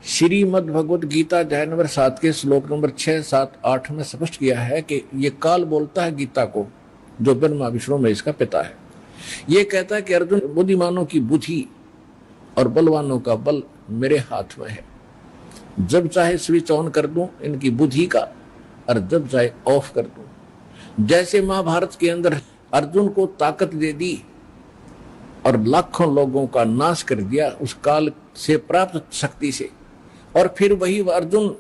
श्रीमद् भगवद गीता अध्याय नंबर 7 के श्लोक नंबर 6, 7, 8 में स्पष्ट किया है कि ये काल बोलता है गीता को, जो ब्रह्मा विष्णु में इसका पिता है। ये कहता है कि अर्जुन, बुद्धिमानों की बुद्धि और बलवानों का बल मेरे हाथ में है। जब चाहे स्विच ऑन कर दूं इनकी बुद्धि का, और जब चाहे ऑफ कर दूं। जैसे महाभारत के अंदर अर्जुन को ताकत दे दी और लाखों लोगों का नाश कर दिया उस काल से प्राप्त शक्ति से, और फिर वही अर्जुन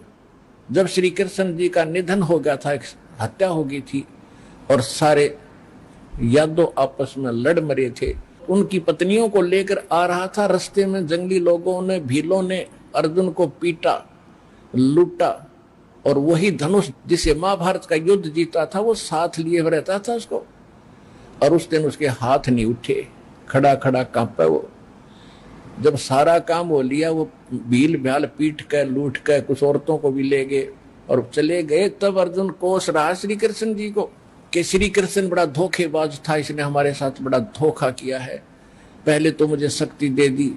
जब श्री कृष्ण जी का निधन हो गया था, हत्या हो गई थी और सारे यादव आपस में लड़ मरे थे, उनकी पत्नियों को लेकर आ रहा था। रास्ते में जंगली लोगों ने, भीलों ने अर्जुन को पीटा, लूटा, और वही धनुष जिसे महाभारत का युद्ध जीता था वो साथ लिए रहता था उसको, और उस दिन उसके हाथ नहीं उठे, खड़ा खड़ा कांपा वो। जब सारा काम वो लिया, वो भील भ्याल पीट के लूट के कुछ औरतों को भी ले गए और चले गए। तब अर्जुन कोस रहा श्री कृष्ण जी को कि श्री कृष्ण बड़ा धोखेबाज था, इसने हमारे साथ बड़ा धोखा किया है। पहले तो मुझे शक्ति दे दी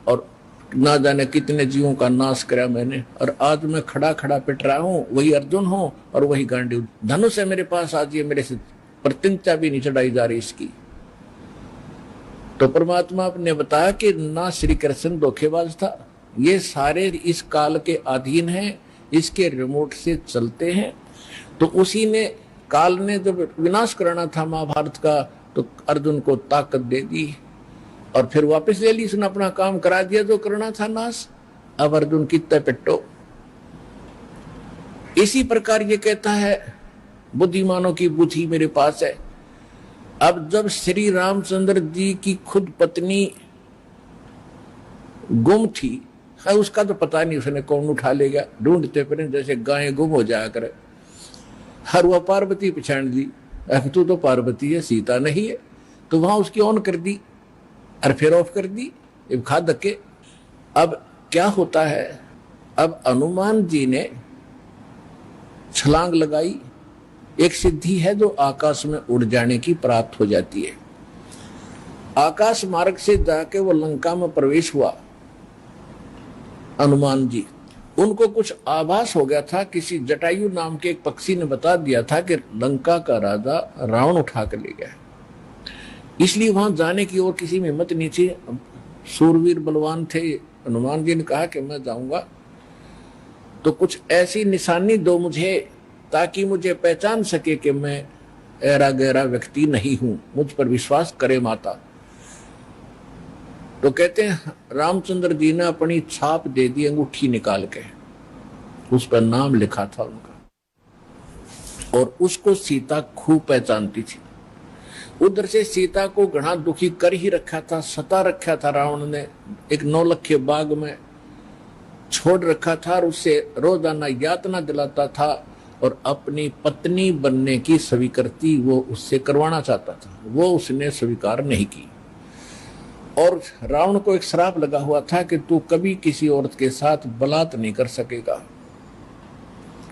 और ना जाने कितने जीवों का नाश करा मैंने, और आज मैं खड़ा खड़ा पिट रहा हूं, वही अर्जुन हूं और वही गांडी धनुष है मेरे पास। आज ये मेरे से प्रतिज्ञा भी नहीं चढ़ाई जा रही इसकी। तो परमात्मा ने बताया कि ना श्री कृष्ण धोखेबाज था, ये सारे इस काल के अधीन हैं, इसके रिमोट से चलते हैं। तो उसी ने, काल ने जब विनाश कराना था महाभारत का, तो अर्जुन को ताकत दे दी और फिर वापस ले ली, उसने अपना काम करा दिया जो करना था नाश। अब अर्जुन कितने पिट्टो। इसी प्रकार ये कहता है बुद्धिमानों की बुद्धि मेरे पास है। अब जब श्री रामचंद्र जी की खुद पत्नी गुम थी, उसका तो पता नहीं उसने कौन उठा ले गया, ढूंढते फिर जैसे गायें गुम हो जाया करे। हर वह पार्वती पहचान दी, तू तो पार्वती है, सीता नहीं है। तो वहां उसकी ऑन कर दी और फिर ऑफ कर दी, खा धक्के। अब क्या होता है, अब हनुमान जी ने छलांग लगाई। एक सिद्धि है जो आकाश में उड़ जाने की प्राप्त हो जाती है। आकाश मार्ग से जाके वो लंका में प्रवेश हुआ हनुमान जी। उनको कुछ आभास हो गया था, किसी जटायु नाम के एक पक्षी ने बता दिया था कि लंका का राजा रावण उठा कर ले गया, इसलिए वहां जाने की और किसी में हिम्मत नहीं थी। सूरवीर बलवान थे। हनुमान जी ने कहा कि मैं जाऊंगा तो कुछ ऐसी निशानी दो मुझे, ताकि मुझे पहचान सके कि मैं ऐरा गहरा व्यक्ति नहीं हूं, मुझ पर विश्वास करे माता। तो कहते हैं रामचंद्र जी ने अपनी छाप दे दी, अंगूठी निकाल के, उस पर नाम लिखा था उनका, और उसको सीता खूब पहचानती थी। उधर से सीता को घना दुखी कर ही रखा था, सता रखा था रावण ने, एक नौलखे बाग में छोड़ रखा था और उससे रोजाना यातना दिलाता था, और अपनी पत्नी बनने की स्वीकृति वो उससे करवाना चाहता था, वो उसने स्वीकार नहीं की। और रावण को एक श्राप लगा हुआ था कि तू कभी किसी औरत के साथ बलात् नहीं कर सकेगा।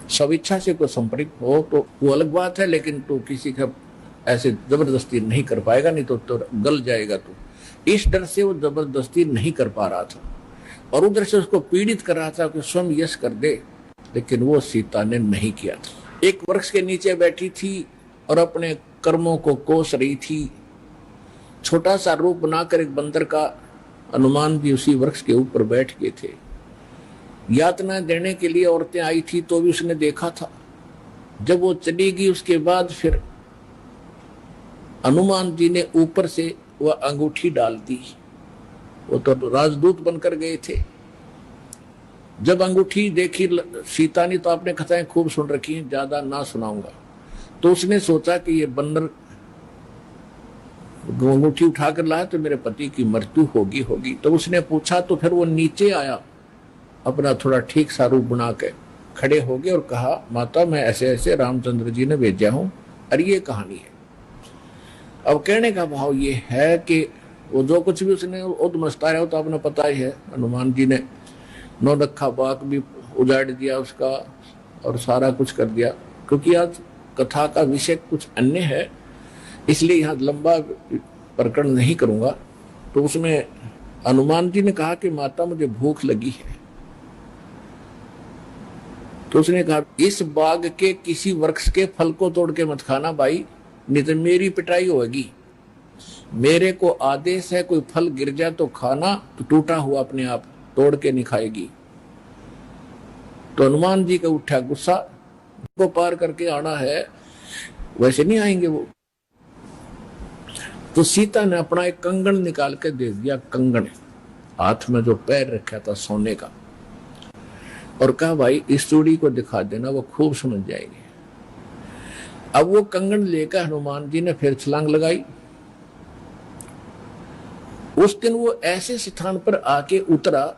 स्वेच्छा से कोई संपर्क हो तो वो अलग बात है, लेकिन तू किसी का ऐसे जबरदस्ती नहीं कर पाएगा, नहीं तो गल जाएगा तू। इस डर से वो जबरदस्ती नहीं कर पा रहा था, और उधर से उसको पीड़ित कर रहा था कि स्वयं यश कर दे, लेकिन वो सीता ने नहीं किया था। एक वृक्ष के नीचे बैठी थी और अपने कर्मों को कोस रही थी। छोटा सा रूप बनाकर एक बंदर का हनुमान जी उसी वृक्ष के ऊपर बैठ गए थे। यातना देने के लिए औरतें आई थी तो भी उसने देखा था। जब वो चली गई उसके बाद फिर हनुमान जी ने ऊपर से वह अंगूठी डाल दी। वो तो राजदूत बनकर गए थे। जब अंगूठी देखी सीता ने, तो आपने कथाएं खूब सुन रखी हैं, ज्यादा ना सुनाऊंगा, तो उसने सोचा कि ये बंदर अंगूठी उठाकर लाया तो मेरे पति की मृत्यु होगी। तो उसने पूछा, तो फिर वो नीचे आया, अपना थोड़ा ठीक सा रूप बना के खड़े हो गए और कहा, माता मैं ऐसे ऐसे रामचंद्र जी ने भेजा हूं, और ये कहानी है। अब कहने का भाव ये है कि वो जो कुछ भी उसने उद्मस्ता है, वो तो आपने पता ही है। हनुमान जी ने नौलखा बाग भी उजाड़ दिया उसका और सारा कुछ कर दिया। क्योंकि आज कथा का विषय कुछ अन्य है, इसलिए यहाँ लंबा प्रकरण नहीं करूंगा। तो उसमें हनुमान जी ने कहा कि माता मुझे भूख लगी है, तो उसने कहा इस बाग के किसी वृक्ष के फल को तोड़ के मत खाना भाई, नहीं तो मेरी पिटाई होगी। मेरे को आदेश है कोई फल गिर जाए तो खाना, तो टूटा हुआ अपने आप तोड़ के नहीं खाएगी। तो हनुमान जी का उठा गुस्सा, को पार करके आना है, वैसे नहीं आएंगे वो। तो सीता ने अपना एक कंगन निकाल के दे दिया, कंगन हाथ में जो पैर रखा था सोने का, और कहा भाई इस चूड़ी को दिखा देना, वो खूब समझ जाएगी। अब वो कंगन लेकर हनुमान जी ने फिर छलांग लगाई। उस दिन वो ऐसे स्थान पर आके उतरा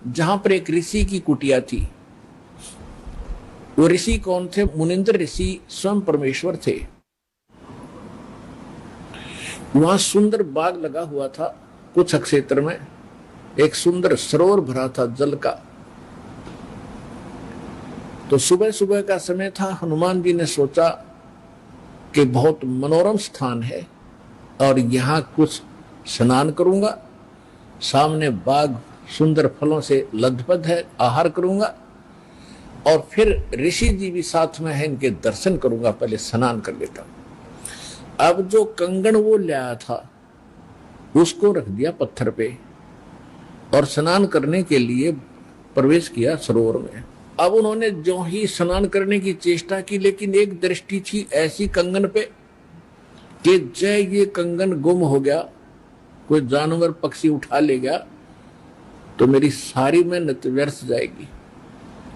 जहां पर एक ऋषि की कुटिया थी। वो ऋषि कौन थे? मुनिंद्र ऋषि स्वयं परमेश्वर थे। वहां सुंदर बाग लगा हुआ था, कुछ क्षेत्र में एक सुंदर सरोवर भरा था जल का। तो सुबह सुबह का समय था। हनुमान जी ने सोचा कि बहुत मनोरम स्थान है और यहाँ कुछ स्नान करूंगा, सामने बाग सुंदर फलों से लदपद है, आहार करूंगा, और फिर ऋषि जी भी साथ में है, इनके दर्शन करूंगा, पहले स्नान कर लेता हूं। अब जो कंगन वो लाया था उसको रख दिया पत्थर पे और स्नान करने के लिए प्रवेश किया सरोवर में। अब उन्होंने जो ही स्नान करने की चेष्टा की, लेकिन एक दृष्टि थी ऐसी कंगन पे कि जय ये कंगन गुम हो गया, कोई जानवर पक्षी उठा ले गया तो मेरी सारी मेहनत व्यर्थ जाएगी,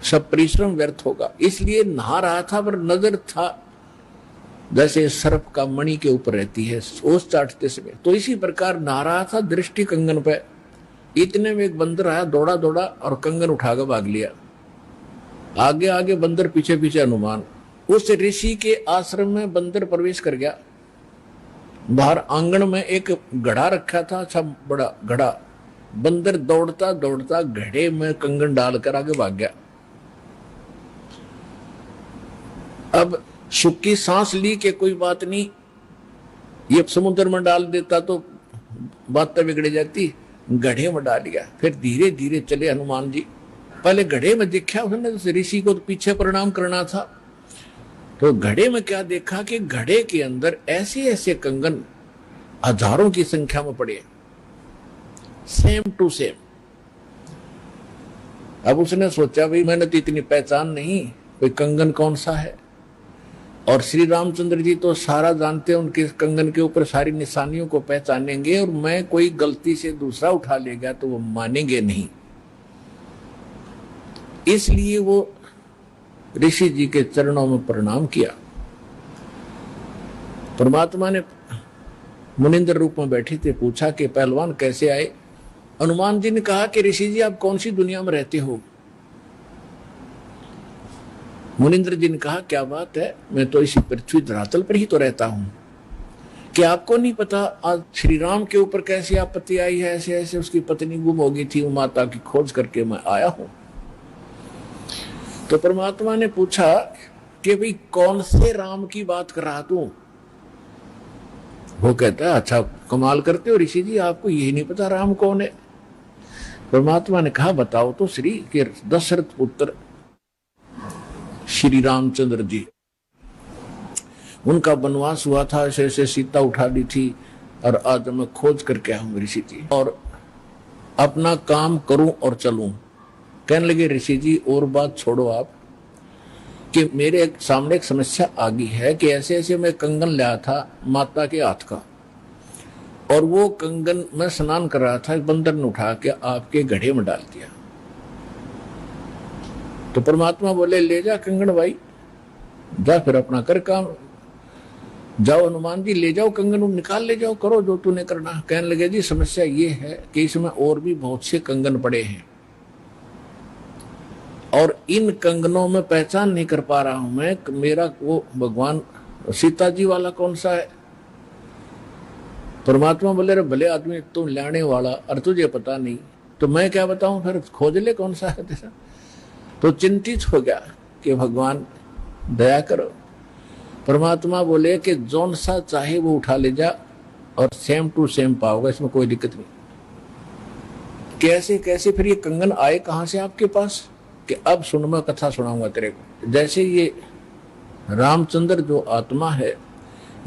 सब परिश्रम व्यर्थ होगा। इसलिए नहा रहा था पर नजर था जैसे सर्प का मणि के ऊपर रहती है ओस चाटते समय, तो इसी प्रकार नहा रहा था, दृष्टि कंगन पे। इतने में एक बंदर आया, दौड़ा दौड़ा और कंगन उठाकर भाग लिया। आगे आगे बंदर, पीछे पीछे हनुमान। उस ऋषि के आश्रम में बंदर प्रवेश कर गया। बाहर आंगन में एक घड़ा रखा था, अच्छा बड़ा घड़ा। बंदर दौड़ता दौड़ता घड़े में कंगन डालकर आगे भाग गया। अब सुख की सांस ली कि कोई बात नहीं, ये समुद्र में डाल देता तो बात तो बिगड़ जाती, घड़े में डाल दिया। फिर धीरे धीरे चले हनुमान जी। पहले घड़े में देखा उसने, ऋषि को तो पीछे प्रणाम करना था, तो घड़े में क्या देखा कि घड़े के अंदर ऐसे ऐसे कंगन हजारों की संख्या में पड़े, सेम टू सेम। अब उसने सोचा भाई मैंने तो इतनी पहचान नहीं, कोई कंगन कौन सा है। और श्री रामचंद्र जी तो सारा जानते हैं, उनके कंगन के ऊपर सारी निशानियों को पहचानेंगे, और मैं कोई गलती से दूसरा उठा लेगा तो वो मानेंगे नहीं। इसलिए वो ऋषि जी के चरणों में प्रणाम किया। परमात्मा ने मुनिंद्र रूप में बैठे थे, पूछा कि पहलवान कैसे आए। हनुमान जी ने कहा कि ऋषि जी आप कौन सी दुनिया में रहते हो। मुनिंद्र जी ने कहा क्या बात है, मैं तो इसी पृथ्वी धरातल पर ही तो रहता हूं, कि आपको नहीं पता आज श्री राम के ऊपर कैसी आपत्ति आई है। ऐसे ऐसे उसकी पत्नी गुम हो गई थी, वो माता की खोज करके मैं आया हूं। तो परमात्मा ने पूछा कि भाई कौन से राम की बात कर रहा तू। वो कहता है अच्छा कमाल करते हो ऋषि जी, आपको यही नहीं पता राम कौन है। परमात्मा ने कहा बताओ तो श्री, कि दशरथ पुत्र श्री रामचंद्र जी, उनका वनवास हुआ था, ऐसे ऐसे सीता उठा ली थी, और आज मैं खोज करके आया हूं ऋषि जी, और अपना काम करूं और चलूं। कहने लगे ऋषि जी और बात छोड़ो आप, कि मेरे सामने एक समस्या आ गई है कि ऐसे ऐसे मैं कंगन लाया था माता के हाथ का, और वो कंगन मैं स्नान कर रहा था, बंदर ने उठा के आपके घड़े में डाल दिया। तो परमात्मा बोले ले जा कंगन भाई, जा फिर अपना कर काम, जाओ हनुमान जी ले जाओ कंगन, निकाल ले जाओ, करो जो तूने करना। कहने लगे जी समस्या ये है कि इसमें और भी बहुत से कंगन पड़े हैं, और इन कंगनों में पहचान नहीं कर पा रहा हूं मैं, मेरा वो भगवान सीता जी वाला कौन सा है। परमात्मा बोले रे भले आदमी तुम लाने वाला और तुझे पता नहीं, तो मैं क्या बताऊं, फिर खोज ले कौन सा है तेरा। तो चिंतित हो गया कि भगवान दया करो। परमात्मा बोले कि जौन सा चाहे वो उठा ले जा और सेम टू सेम पाओगे, इसमें कोई दिक्कत नहीं। कैसे कैसे फिर ये कंगन आए कहां से आपके पास, कि अब सुन, मैं कथा सुनाऊंगा तेरे को। जैसे ये रामचंद्र जो आत्मा है,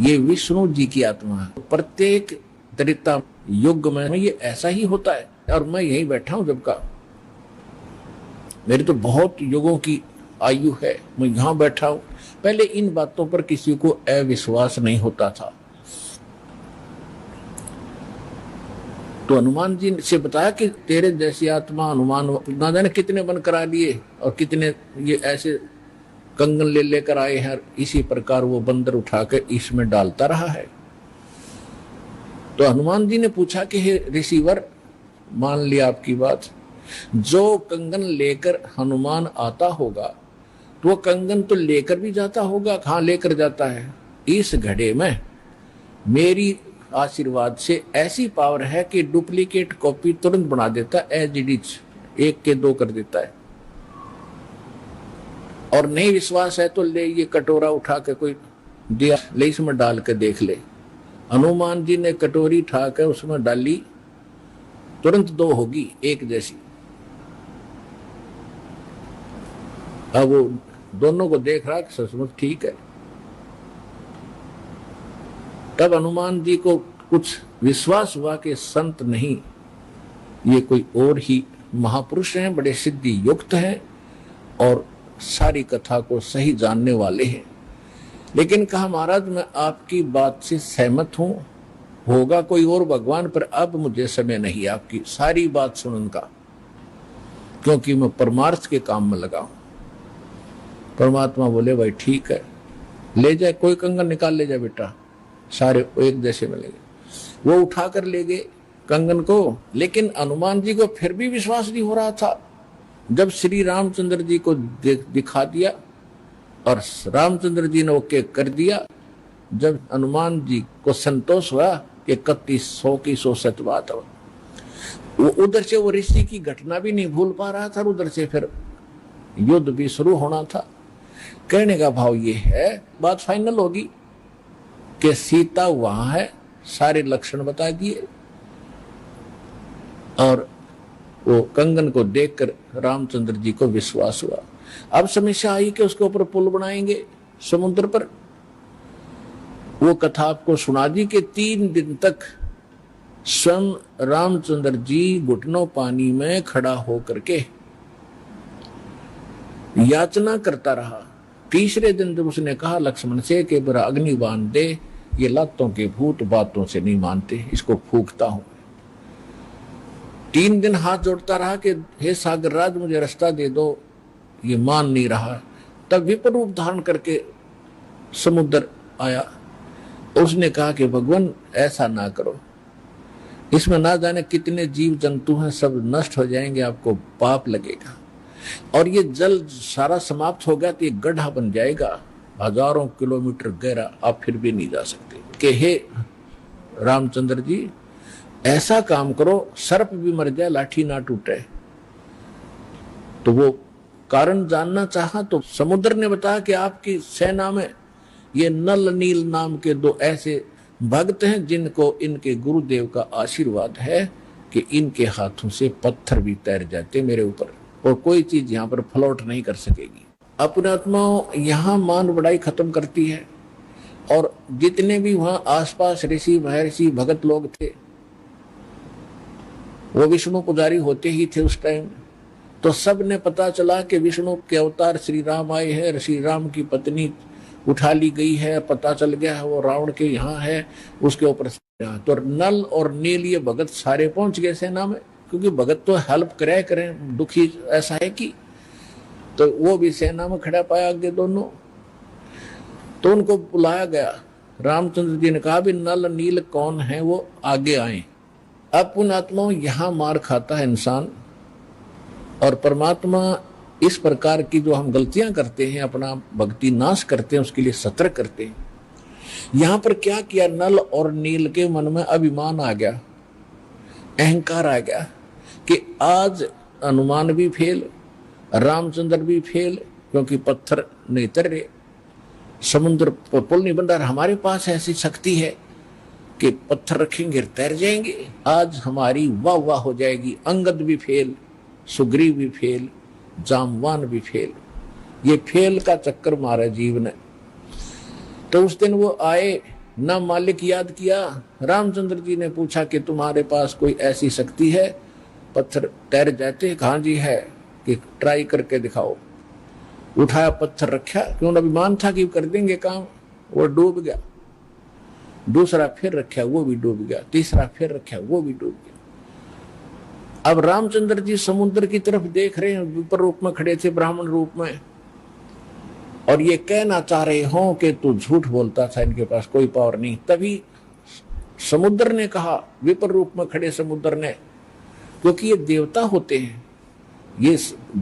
ये विष्णु जी की आत्मा है। प्रत्येक त्रेता युग में ये ऐसा ही होता है। और मैं यहीं बैठा हूं जब का, मेरी तो बहुत युगों की आयु है, मैं यहां बैठा हूं। पहले इन बातों पर किसी को अविश्वास नहीं होता था। तो हनुमान जी से बताया कि तेरे जैसी आत्मा हनुमान ना जाने कितने बन करा लिए और कितने ये ऐसे कंगन ले लेकर आए हैं। इसी प्रकार वो बंदर उठाकर इसमें डालता रहा है। तो हनुमान जी ने पूछा कि हे ऋषिवर, मान लिया आपकी बात, जो कंगन लेकर हनुमान आता होगा तो वो कंगन तो लेकर भी जाता होगा। कहाँ लेकर जाता है? इस घड़े में मेरी आशीर्वाद से ऐसी पावर है कि डुप्लीकेट कॉपी तुरंत बना देता है, एज इट इज, 1 के 2 कर देता है। और नहीं विश्वास है तो ले ये कटोरा उठा के कोई दिया, ले इसमें डाल के देख ले। हनुमान जी ने कटोरी उठा कर उसमें डाली, तुरंत 2 होगी, 1 जैसी। अब वो दोनों को देख रहा कि सचमुच ठीक है। तब हनुमान जी को कुछ विश्वास हुआ कि संत नहीं, ये कोई और ही महापुरुष हैं, बड़े सिद्धि युक्त हैं और सारी कथा को सही जानने वाले हैं। लेकिन कहा, महाराज मैं आपकी बात से सहमत हूं, होगा कोई और भगवान, पर अब मुझे समय नहीं आपकी सारी बात सुनने का, क्योंकि मैं परमार्थ के काम में लगा हूं। परमात्मा बोले भाई ठीक है, ले जाए, कोई कंगन निकाल ले जाए बेटा, सारे एक जैसे मिलेंगे। वो उठा कर ले गए कंगन को। लेकिन हनुमान जी को फिर भी विश्वास नहीं हो रहा था। जब श्री रामचंद्र जी को दिखा दिया और रामचंद्र जी ने ओके कर दिया, जब हनुमान जी को संतोष हुआ कि 3100 की 100 सत बात हो, वो उधर से वो ऋषि की घटना भी नहीं भूल पा रहा था, उधर से फिर युद्ध भी शुरू होना था। कहने का भाव ये है, बात फाइनल होगी कि सीता वहां है, सारे लक्षण बता दिए और वो कंगन को देखकर रामचंद्र जी को विश्वास हुआ। अब समस्या आई कि उसके ऊपर पुल बनाएंगे समुद्र पर। वो कथा आपको सुना दी कि 3 दिन तक स्वयं रामचंद्र जी घुटनों पानी में खड़ा होकर के याचना करता रहा। तीसरे दिन जब उसने कहा लक्ष्मण से कि बरा अग्नि बांध दे, ये लातों के भूत बातों से नहीं मानते, इसको फूंकता हूं। 3 दिन हाथ जोड़ता रहा कि हे सागर राज मुझे रास्ता दे दो, ये मान नहीं रहा। तब विपर रूप धारण करके समुद्र आया। उसने कहा कि भगवान ऐसा ना करो, इसमें ना जाने कितने जीव जंतु हैं, सब नष्ट हो जाएंगे, आपको पाप लगेगा। और ये जल सारा समाप्त हो गया तो ये गड्ढा बन जाएगा, हजारों किलोमीटर गहरा, आप फिर भी नहीं जा सकते। कि हे रामचंद्र जी, ऐसा काम करो, सर्प भी मर जाए, लाठी ना टूटे। तो वो कारण जानना चाहा तो समुद्र ने बताया कि आपकी सेना में ये नल नील नाम के 2 ऐसे भक्त हैं जिनको इनके गुरुदेव का आशीर्वाद है कि इनके हाथों से पत्थर भी तैर जाते मेरे ऊपर, और कोई चीज यहाँ पर फ्लोट नहीं कर सकेगी। अपने आत्माओं यहाँ मान बढ़ाई खत्म करती है। और जितने भी वहां आसपास ऋषि महर्षि भगत लोग थे, वो विष्णु पुजारी होते ही थे उस टाइम। तो सब ने पता चला कि विष्णु के अवतार श्री राम आए हैं, श्री राम की पत्नी उठा ली गई है, पता चल गया है वो रावण के यहाँ है, उसके ऊपर। तो नल और नील ये भगत सारे पहुंच गए सेना में, क्योंकि भगत तो हेल्प करें, दुखी ऐसा है कि, तो वो भी सेना में खड़ा पाया आगे दोनों। तो उनको बुलाया गया। रामचंद्र जी ने कहा भी नल नील कौन है, वो आगे आए। अब पुण्यात्माओं यहाँ मार खाता है इंसान, और परमात्मा इस प्रकार की जो हम गलतियां करते हैं, अपना भक्ति नाश करते हैं, उसके लिए सतर्क करते हैं। यहां पर क्या किया, नल और नील के मन में अभिमान आ गया, अहंकार आ गया कि आज हनुमान भी फेल, रामचंद्र भी फेल, क्योंकि पत्थर नहीं तर रहे, समुद्र पर पुल नहीं बन रहा। हमारे पास ऐसी शक्ति है कि पत्थर रखेंगे तैर जाएंगे, आज हमारी वाह वाह हो जाएगी। अंगद भी फेल, सुग्रीव भी फेल, जामवान भी फेल। ये फेल का चक्कर मारा जीव ने। तो उस दिन वो आए, ना मालिक याद किया। रामचंद्र जी ने पूछा कि तुम्हारे पास कोई ऐसी शक्ति है पत्थर तैर जाते? कहाँ जी है, कि ट्राई करके दिखाओ। उठाया, पत्थर रखा, क्यों अभिमान था कि कर देंगे काम, वो डूब गया। दूसरा फिर रखा, वो भी डूब गया। तीसरा फिर रखा, वो भी डूब गया। अब रामचंद्र जी समुद्र की तरफ देख रहे हैं, विपर रूप में खड़े थे, ब्राह्मण रूप में, और ये कहना चाह रहे हो कि तू झूठ बोलता था, इनके पास कोई पावर नहीं। तभी समुद्र ने कहा, विपर रूप में खड़े समुद्र ने, क्योंकि ये देवता होते हैं, ये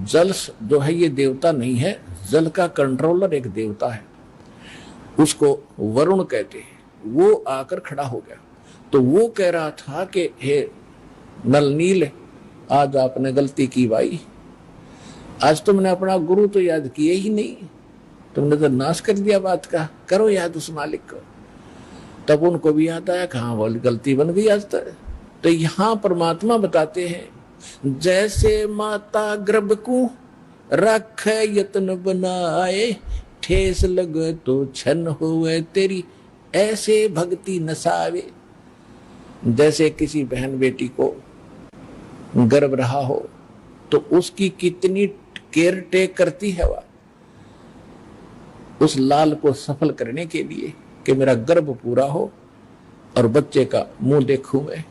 जल जो है ये देवता नहीं है, जल का कंट्रोलर एक देवता है, उसको वरुण कहते हैं। वो आकर खड़ा हो गया। तो वो कह रहा था कि हे नल नील, आज आपने गलती की भाई, आज तुमने अपना गुरु तो याद किए ही नहीं, तुमने तो नाश कर दिया बात का, करो याद उस मालिक को। तब उनको भी याद आया, कहाँ वो गलती बन गई आज तक। तो यहाँ परमात्मा बताते हैं, जैसे माता गर्भ को रख यत्न बनाए, ठेस लगे तो छन हुए तेरी ऐसे भक्ति नसावे। जैसे किसी बहन बेटी को गर्भ रहा हो तो उसकी कितनी केयर टेक करती है वह, उस लाल को सफल करने के लिए कि मेरा गर्भ पूरा हो और बच्चे का मुंह देखूं मैं।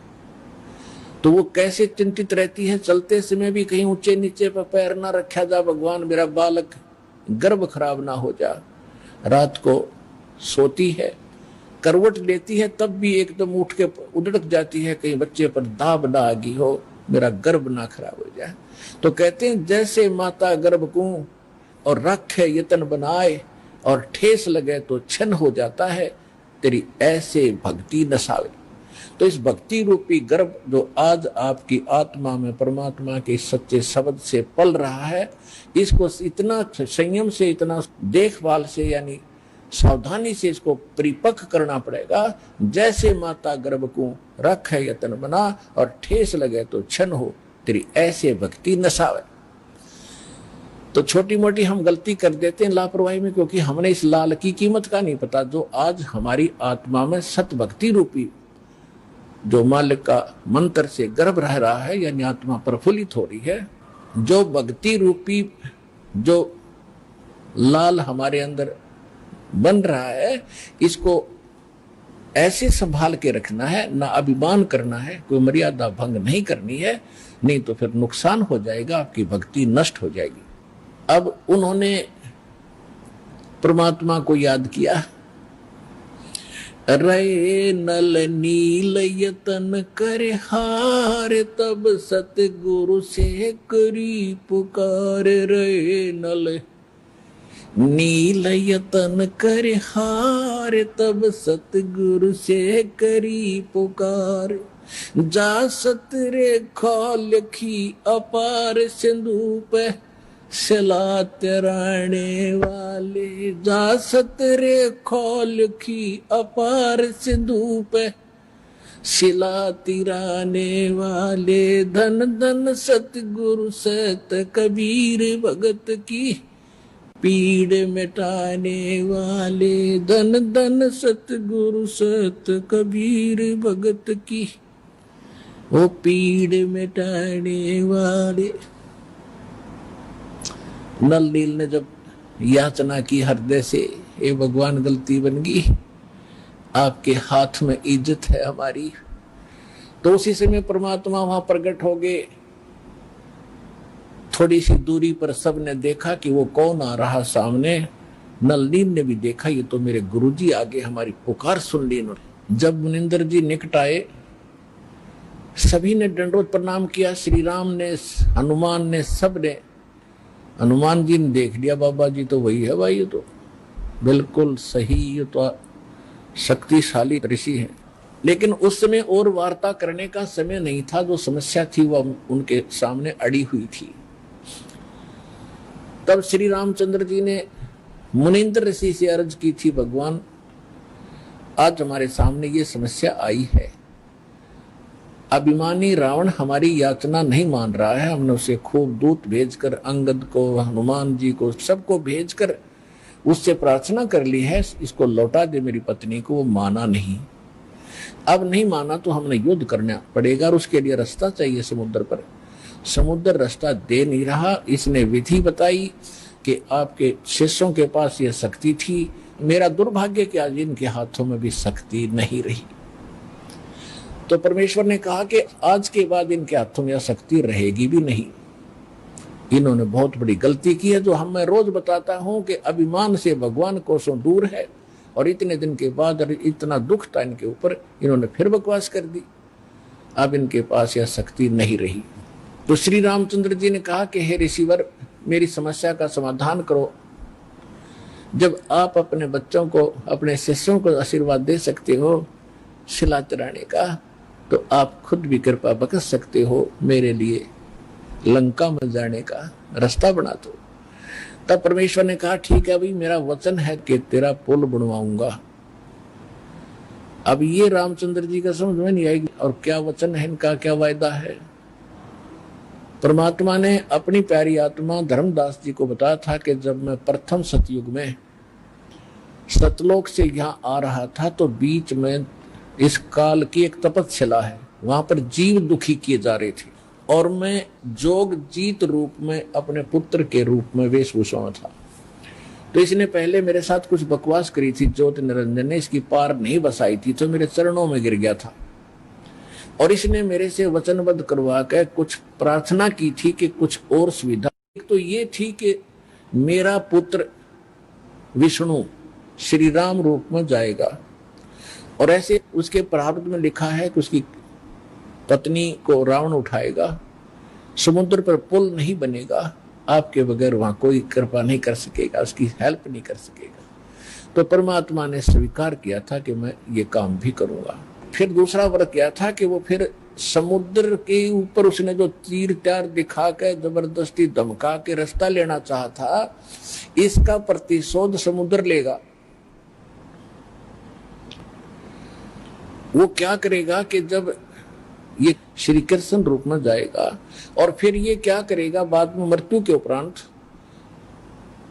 तो वो कैसे चिंतित रहती है, चलते समय भी कहीं ऊंचे नीचे पर पैर ना रखा जा, भगवान मेरा बालक गर्भ खराब ना हो जा। रात को सोती है, करवट लेती है, तब भी एकदम उठ के उधड़क जाती है, कहीं बच्चे पर दाब ना आ गई हो, मेरा गर्भ ना खराब हो जाए। तो कहते हैं जैसे माता गर्भ को और रखे यतन बनाए और ठेस लगे तो छन हो जाता है, तेरी ऐसे भक्ति नसावे। तो इस भक्ति रूपी गर्भ जो आज आपकी आत्मा में परमात्मा के सच्चे शब्द से पल रहा है, इसको इतना संयम से, इतना देखभाल से, यानी सावधानी से इसको परिपक्व करना पड़ेगा। जैसे माता गर्भ को रख है यतन बना और ठेस लगे तो छन हो, तेरी ऐसे भक्ति नसावे। तो छोटी मोटी हम गलती कर देते हैं लापरवाही में, क्योंकि हमने इस लाल की कीमत का नहीं पता, जो आज हमारी आत्मा में सत भक्ति रूपी जो मालिक का मंत्र से गर्भ रह रहा है, यानी आत्मा प्रफुल्लित हो रही है, जो भक्ति रूपी जो लाल हमारे अंदर बन रहा है, इसको ऐसे संभाल के रखना है, ना अभिमान करना है, कोई मर्यादा भंग नहीं करनी है, नहीं तो फिर नुकसान हो जाएगा, आपकी भक्ति नष्ट हो जाएगी। अब उन्होंने परमात्मा को याद किया, रे नल नील यतन करे हार, तब सतगुरु से करी पुकार। रे नल नील यतन करे हार, तब सतगुरु से करी पुकार। जा सतरे खोलखी अपार सिंधु पे सिला तिराने वाले। जा सतरे खोलखी अपार सिंधु पे सिला तिराने वाले। धन धन सतगुरु सत कबीर भगत की पीड़ मिटाने वाले। धन धन सतगुरु सत कबीर भगत की वो पीड़ मिटाने वाले। नल नील ने जब याचना की हृदय से, ए भगवान गलती बन गई, आपके हाथ में इज्जत है हमारी, तो उसी समय परमात्मा वहां प्रकट हो गए। थोड़ी सी दूरी पर सबने देखा कि वो कौन आ रहा सामने। नल नील ने भी देखा, ये तो मेरे गुरुजी आगे, हमारी पुकार सुन ली इन्होंने। जब मुनिंदर जी निकट आए, सभी ने दंडवत प्रणाम किया, श्री राम ने, हनुमान ने, सब ने। हनुमान जी ने देख लिया, बाबा जी तो वही है भाई, ये तो बिल्कुल सही, ये तो शक्तिशाली ऋषि है। लेकिन उस समय और वार्ता करने का समय नहीं था, जो समस्या थी वह उनके सामने अड़ी हुई थी। तब श्री रामचंद्र जी ने मुनिंद्र ऋषि से अर्ज की थी, भगवान आज हमारे सामने ये समस्या आई है, अभिमानी रावण हमारी याचना नहीं मान रहा है। हमने उसे खूब दूत भेजकर, अंगद को, हनुमान जी को, सबको भेजकर उससे प्रार्थना कर ली है, इसको लौटा दे मेरी पत्नी को। वो माना नहीं। अब नहीं माना तो हमने युद्ध करना पड़ेगा और उसके लिए रास्ता चाहिए समुद्र पर। समुद्र रास्ता दे नहीं रहा। इसने विधि बताई कि आपके शिष्यों के पास यह शक्ति थी। मेरा दुर्भाग्य कि आज इनके हाथों में भी शक्ति नहीं रही। तो परमेश्वर ने कहा कि आज के बाद इनके हाथों में यह शक्ति रहेगी भी नहीं। इन्होंने बहुत बड़ी गलती की है, जो हम मैं रोज बताता हूं कि अभिमान से भगवान कोसों दूर है। और इतने दिन के बाद इतना दुख था इनके ऊपर, इन्होंने फिर बकवास कर दी। अब इनके पास यह शक्ति नहीं रही। तो श्री रामचंद्र जी ने कहा कि हे ऋषिवर, मेरी समस्या का समाधान करो। जब आप अपने बच्चों को, अपने शिष्यों को आशीर्वाद दे सकते हो शिला चढ़ाने का, तो आप खुद भी कृपा बख्श सकते हो मेरे लिए लंका में जाने का रास्ता बना दो। तब परमेश्वर ने कहा ठीक है भाई, मेरा वचन है कि तेरा पुल बनवाऊंगा। अब ये रामचंद्र जी का समझ में नहीं आएगी, और क्या वचन है इनका, क्या वायदा है। परमात्मा ने अपनी प्यारी आत्मा धर्मदास जी को बताया था कि जब मैं प्रथम सतयुग में सतलोक से यहाँ आ रहा था, तो बीच में इस काल की एक तपस्या है, वहां पर जीव दुखी किए जा रहे थे, और मैं जोग जीत रूप में अपने पुत्र के रूप में वेशभूषा में था। तो इसने पहले मेरे साथ कुछ बकवास करी थी, ज्योत निरंजन ने इसकी पार नहीं बसाई थी, तो मेरे चरणों में गिर गया था। और इसने मेरे से वचनबद्ध करवा कर कुछ प्रार्थना की थी कि कुछ और सुविधा। एक तो ये थी कि मेरा पुत्र विष्णु श्री राम रूप में जाएगा, और ऐसे उसके प्रारब्ध में लिखा है कि उसकी पत्नी को रावण उठाएगा, समुद्र पर पुल नहीं बनेगा, आपके बगैर वहां कोई कृपा नहीं कर सकेगा, उसकी हेल्प नहीं कर सकेगा। तो परमात्मा ने स्वीकार किया था कि मैं ये काम भी करूंगा। फिर दूसरा वर्ग किया था कि वो फिर समुद्र के ऊपर उसने जो तीर त्यार दिखा के जबरदस्ती धमका के रास्ता लेना चाहा था, इसका प्रतिशोध समुद्र लेगा। वो क्या करेगा कि जब ये श्री कृष्ण रूप में जाएगा, और फिर ये क्या करेगा बाद में मृत्यु के उपरांत,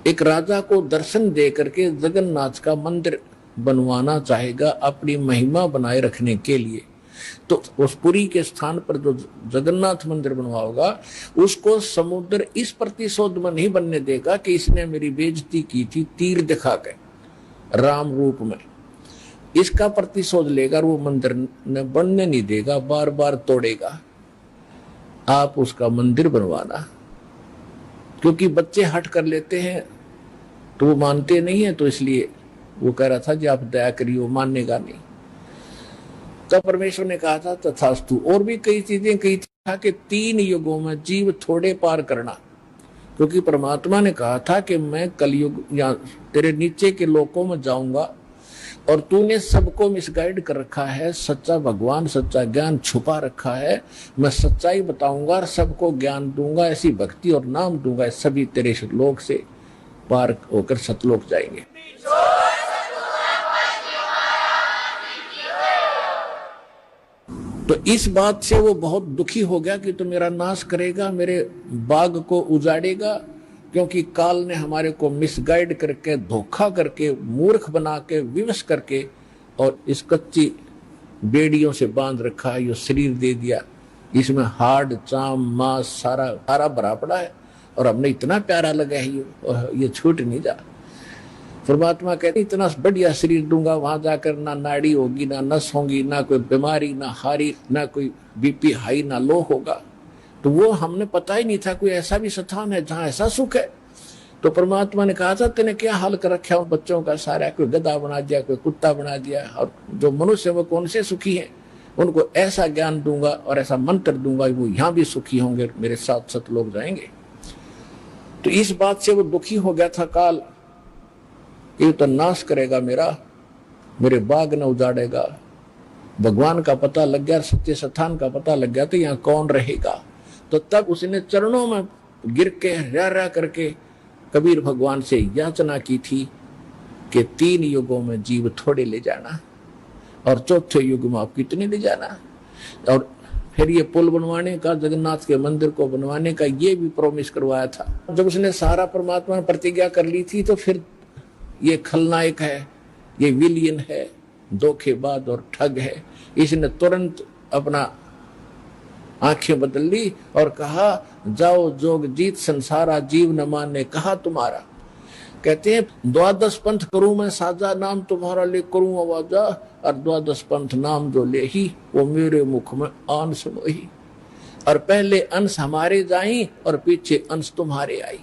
एक राजा को दर्शन दे करके जगन्नाथ का मंदिर बनवाना चाहेगा अपनी महिमा बनाए रखने के लिए। तो उस पुरी के स्थान पर जो जगन्नाथ मंदिर बनवाओगा, उसको समुद्र इस प्रतिशोध में नहीं बनने देगा कि इसने मेरी बेइज्जती की थी तीर दिखा के राम रूप में। इसका प्रतिशोध लेकर वो मंदिर ने बनने नहीं देगा, बार बार तोड़ेगा। आप उसका मंदिर बनवाना, क्योंकि बच्चे हट कर लेते हैं तो वो मानते नहीं है, तो इसलिए वो कह रहा था जी आप दया करिए, मानेगा नहीं। तब परमेश्वर ने कहा था तथास्तु। और भी कई चीजें कही था कि 3 युगों में जीव थोड़े पार करना, क्योंकि परमात्मा ने कहा था कि मैं कलयुग या तेरे नीचे के लोकों में जाऊंगा, और तूने सबको मिसगाइड कर रखा है, सच्चा भगवान सच्चा ज्ञान छुपा रखा है। मैं सच्चाई बताऊंगा और सबको ज्ञान दूंगा, ऐसी भक्ति और नाम दूंगा, सभी तेरे लोक से पार होकर सतलोक जाएंगे। तो इस बात से वो बहुत दुखी हो गया कि तू मेरा नाश करेगा, मेरे बाग को उजाड़ेगा, क्योंकि काल ने हमारे को मिसगाइड करके, धोखा करके, मूर्ख बना के, विवश करके, और इस कच्ची बेड़ियों से बांध रखा है। ये शरीर दे दिया, इसमें हाड़ चाम मांस सारा भरा पड़ा है, और हमने इतना प्यारा लगा है ये छूट नहीं जा। परमात्मा कहते इतना बढ़िया शरीर दूंगा, वहां जाकर ना नाड़ी होगी, ना नस होगी, ना कोई बीमारी, ना हारी, ना कोई बीपी हाई, ना लो होगा। तो वो हमने पता ही नहीं था कोई ऐसा भी स्थान है जहां ऐसा सुख है। तो परमात्मा ने कहा था तेने क्या हाल कर रखा है बच्चों का सारा, कोई गधा बना दिया, कोई कुत्ता बना दिया, और जो मनुष्य वो कौन से सुखी है, उनको ऐसा ज्ञान दूंगा और ऐसा मंत्र दूंगा, वो यहाँ भी सुखी होंगे, मेरे साथ सत लोग जाएंगे। तो इस बात से वो दुखी हो गया था काल, ये तो नाश करेगा मेरे बाग न उजाड़ेगा। भगवान का पता लग गया, सत्य स्थान का पता लग गया, तो यहाँ कौन रहेगा। तो तब उसने चरणों में गिर के रा करके कबीर भगवान से याचना की थी कि 3 युगों में जीव थोड़े ले जाना, और चौथे युग में आप कितने ले जाना। और फिर ये पुल बनवाने का, जगन्नाथ के मंदिर को बनवाने का ये भी प्रॉमिस करवाया था। जब उसने सारा परमात्मा ने प्रतिज्ञा कर ली थी तो फिर ये खलनायक है, ये विलियन है, धोखेबाज और ठग है, इसने तुरंत अपना आंखें बदल ली और कहा जाओ जोग जीत संसारा, जीव न माने कहा तुम्हारा। कहते हैं द्वादश पंथ करूं मैं साजा, नाम तुम्हारा ले करूं आवाजा, और द्वादश पंथ नाम जो ले ही वो मेरे मुख में आन समोही। और पहले अंश हमारे जाई और पीछे अंश तुम्हारे आई,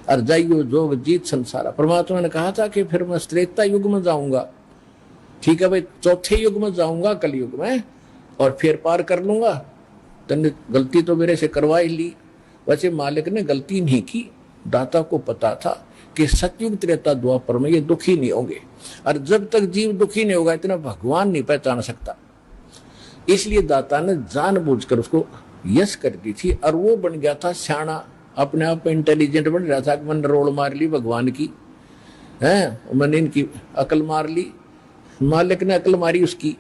और जाइयो जोग जीत संसारा। परमात्मा ने कहा था कि फिर मैं त्रेता युग में जाऊंगा, ठीक है भाई, चौथे युग में जाऊंगा कलयुग में, और फिर पार कर लूंगा। तने गलती तो मेरे से करवा ही ली। वैसे मालिक ने गलती नहीं की, दाता को पता था कि सतयुग त्रेता द्वापर में ये दुखी नहीं होंगे, और जब तक जीव दुखी नहीं होगा इतना भगवान नहीं पहचान सकता। इसलिए दाता ने जानबूझकर उसको यश कर दी थी, और वो बन गया था सियाना, अपने आप में इंटेलिजेंट बन रहा था कि मैंने रोल मार ली भगवान की, है मैंने इनकी अकल मार ली, मालिक ने अकल मारी उसकी।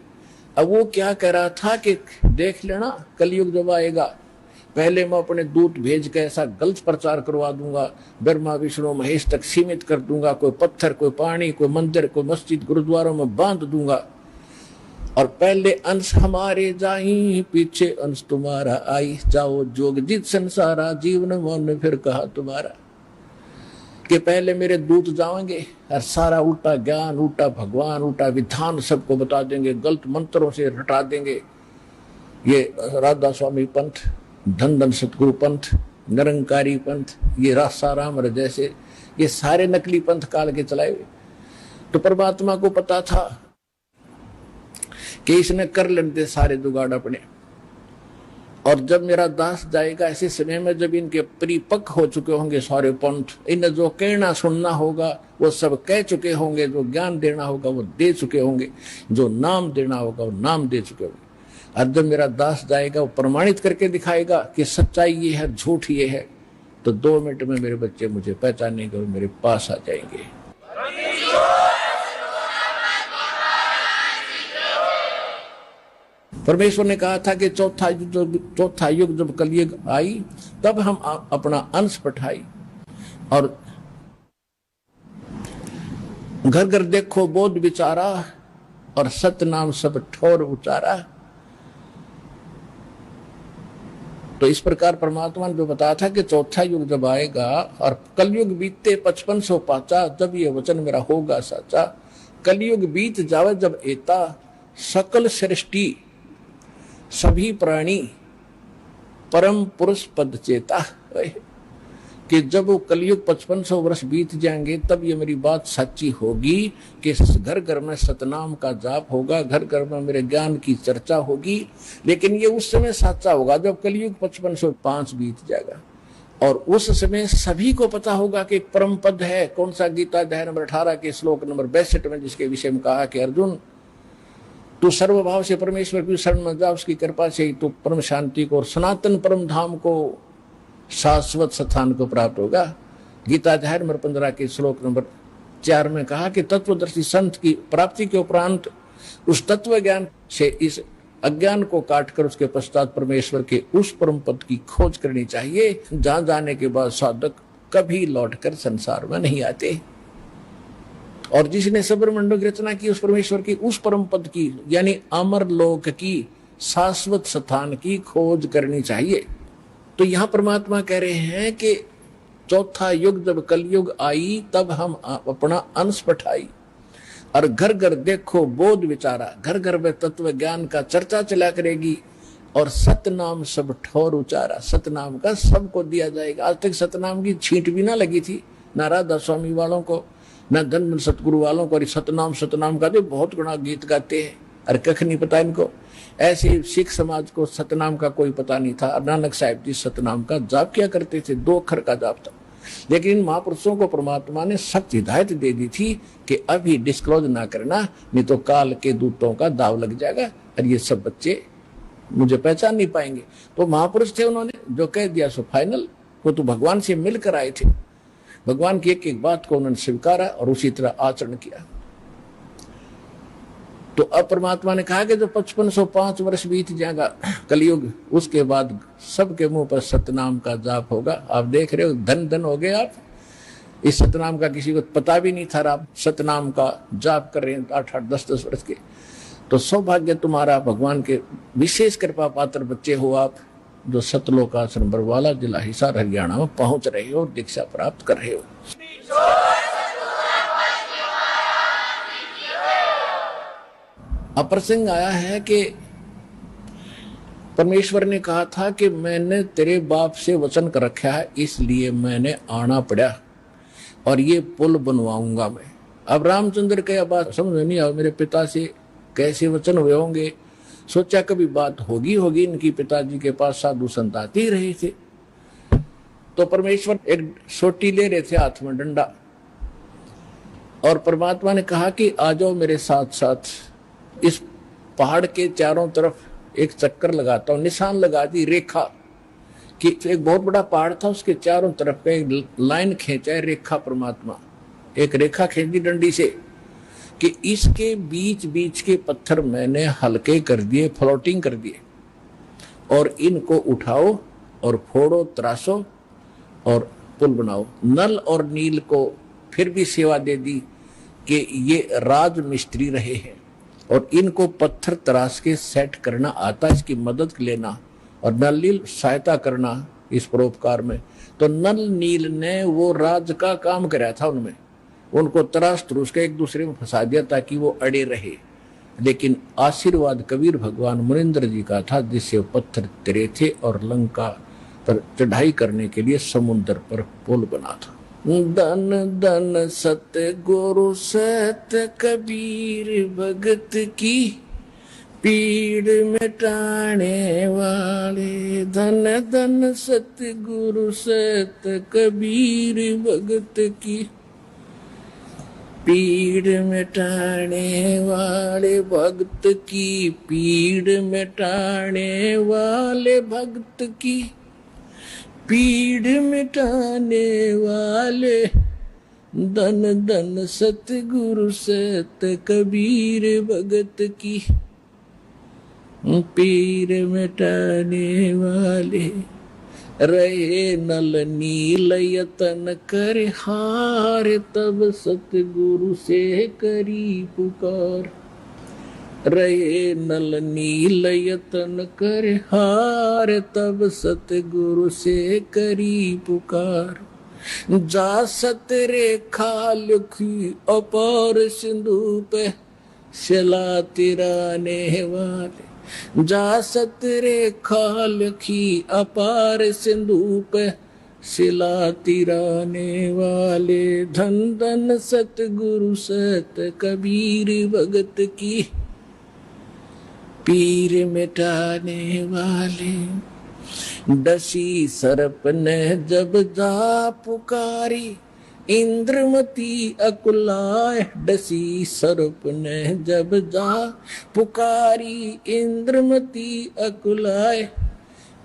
अब वो क्या कह रहा था कि देख लेना कलयुग जब आएगा, पहले मैं अपने दूत भेज के ऐसा गलत प्रचार करवा दूंगा, ब्रह्मा विष्णु महेश तक सीमित कर दूंगा, कोई पत्थर, कोई पानी, कोई मंदिर, कोई मस्जिद, गुरुद्वारों में बांध दूंगा, और पहले अंश हमारे जाई पीछे अंश तुम्हारा आई, जाओ जोग जीत संसारा, जीवन मन फिर कहा तुम्हारा। कि पहले मेरे दूत जाएंगे और सारा उल्टा ज्ञान, उल्टा भगवान, उल्टा विधान सबको बता देंगे, गलत मंत्रों से हटा देंगे। ये राधा स्वामी पंथ, धन धन सतगुरु पंथ, निरंकारी पंथ, ये रासाराम जैसे ये सारे नकली पंथ काल के चलाए हुए। तो परमात्मा को पता था कि इसने कर लेते सारे जुगाड़ अपने, और जब मेरा दास जाएगा ऐसे समय में जब इनके परिपक्व हो चुके होंगे सारे पंथ, इन्हें जो कहना सुनना होगा वो सब कह चुके होंगे, जो ज्ञान देना होगा वो दे चुके होंगे, जो नाम देना होगा वो नाम दे चुके होंगे। और जब मेरा दास जाएगा वो प्रमाणित करके दिखाएगा कि सच्चाई ये है, झूठ ये है, तो 2 मिनट में मेरे बच्चे मुझे पहचानेंगे और मेरे पास आ जाएंगे। परमेश्वर ने कहा था कि चौथा युग जब कलयुग आई तब हम अपना अंश पठाई, और घर घर देखो बोध विचारा, और सत्य नाम सब ठोर उचारा। तो इस प्रकार परमात्मा ने जो बताया था कि चौथा युग जब आएगा और कलयुग बीतते 5500 पाचा, जब ये वचन मेरा होगा साचा। कलयुग बीत जावे जब एता, सकल सृष्टि सभी प्राणी परम पुरुष पद चेता। कि जब वो कलयुग 5500 वर्ष बीत जाएंगे तब ये मेरी बात सच्ची होगी कि घर घर में सतनाम का जाप होगा, घर घर में मेरे ज्ञान की चर्चा होगी। लेकिन ये उस समय सच्चा होगा जब कलयुग 5505 बीत जाएगा, और उस समय सभी को पता होगा कि एक परम पद है। कौन सा? गीता अध्याय नंबर 18 के श्लोक नंबर 62 में, जिसके विषय में कहा कि अर्जुन तू सर्वभाव से परमेश्वर की शरण में जा, उसकी कृपा से ही तू परम शांति को और सनातन परम धाम को, शाश्वत स्थान को प्राप्त होगा। गीता अध्याय नंबर 15 के श्लोक नंबर 4 में कहा कि तत्वदर्शी संत की प्राप्ति के उपरांत उस तत्व ज्ञान से इस अज्ञान को काटकर उसके पश्चात परमेश्वर के उस परम पद की खोज करनी चाहिए, जहां जाने के बाद साधक कभी लौटकर संसार में नहीं आते। और जिसने सब्रह्मंड की रचना की उस परमेश्वर की उस परम पद की, यानी अमर लोक की, शाश्वत स्थान की खोज करनी चाहिए। तो यहां परमात्मा कह रहे हैं कि चौथा युग जब कलयुग आई तब हम अपना अंश पठाई, और घर घर देखो बोध विचारा, घर घर में तत्व ज्ञान का चर्चा चला करेगी, और सतनाम सब ठोर उचारा। सतनाम का सबको दिया जाएगा। आज तक सतनाम की छींट भी ना लगी थी, ना राधा स्वामी वालों को, न धन सतगुरु वालों को। सतनाम का तो बहुत गुणा गीत गाते हैं, अरे कख नहीं पता इनको। ऐसे सिख समाज को सतनाम का कोई पता नहीं था। नानक साहिब जी सतनाम का जाप किया करते थे, 2 अक्षर का जाप था। लेकिन इन महापुरुषों को परमात्मा ने सख्त हिदायत दे दी थी कि अभी डिस्क्लोज ना करना, नहीं तो काल के दूतों का दाव लग जाएगा और ये सब बच्चे मुझे पहचान नहीं पाएंगे। तो महापुरुष थे, उन्होंने जो कह दिया सो फाइनल। वो तो भगवान से मिलकर आए थे, भगवान की एक एक बात को उन्होंने स्वीकारा और उसी तरह आचरण किया। तो अब परमात्मा ने कहा कि जो 5505 वर्ष बीत जाएगा कलयुग, उसके बाद सबके मुंह पर सतनाम का जाप होगा। आप देख रहे हो, धन धन हो गए आप। इस सतनाम का किसी को पता भी नहीं था, आप सतनाम का जाप कर रहे हैं 8-8, 10-10 वर्ष के। तो सौभाग्य तुम्हारा, भगवान के विशेष कृपा पात्र बच्चे हो आप, जो सतलोक आश्रम बरवाला जिला हिसार हरियाणा में पहुंच रहे हो और दीक्षा प्राप्त कर रहे हो। अप्रसंग आया है कि परमेश्वर ने कहा था कि मैंने तेरे बाप से वचन कर रखा है, इसलिए मैंने आना पड़ा और ये पुल बनवाऊंगा मैं। अब रामचंद्र के बात समझ नहीं आ, मेरे पिता से कैसे वचन हुए होंगे। सोचा कभी बात होगी इनकी, पिताजी के पास साधु संत आते ही रहे थे। तो परमेश्वर एक सोटी ले रहे थे हाथ में, डंडा, और परमात्मा ने कहा कि आ जाओ मेरे साथ साथ, इस पहाड़ के चारों तरफ एक चक्कर लगाता हूं। निशान लगा दी, रेखा कि एक बहुत बड़ा पहाड़ था, उसके चारों तरफ का एक लाइन खींचा है, रेखा। परमात्मा एक रेखा खींच दी डंडी से कि इसके बीच बीच के पत्थर मैंने हल्के कर दिए, फ्लोटिंग कर दिए, और इनको उठाओ और फोड़ो, त्रासो और पुल बनाओ। नल और नील को फिर भी सेवा दे दी कि ये राज मिस्त्री रहे हैं और इनको पत्थर तराश के सेट करना आता, इसकी मदद लेना और नल नील सहायता करना इस परोपकार में। तो नल नील ने वो राज का काम कराया था उनमें, उनको तराश तरूस के एक दूसरे में फंसा दिया ताकि वो अड़े रहे। लेकिन आशीर्वाद कबीर भगवान मुनिंद्र जी का था, जिससे पत्थर तरे थे और लंका पर चढ़ाई करने के लिए समुद्र पर पुल बना था। धन धन सत्य गुरु सत्य कबीर भगत की, पीड़ मिटाने वाले। धन धन सत्य गुरु सत्य कबीर भगत की, पीड़ मिटाने वाले भक्त की, पीड़ मिटाने वाले भक्त की, पीड़ मिटाने वाले। धन धन सतगुरु सत कबीर भगत की, पीड़ मिटाने वाले। रहे नल नील यतन कर हार, तब सतगुरु से करी पुकार। रहे नल नील यतन कर हार, तब सतगुरु से करी पुकार। जा सत रेखा लिखी अपार सिंधु पे, शिला तिराने वाले। जा सत रेखा लिखी अपार सिंधु पे, शिला तिराने वाले। धन धन सतगुरु सत कबीर भगत की, पीर मिटाने वाले। डसी सर्प ने जब जा पुकारी, इंद्रमती अकुलाए। डसी सर्प ने जब जा पुकारी, इंद्रमती अकुलाए।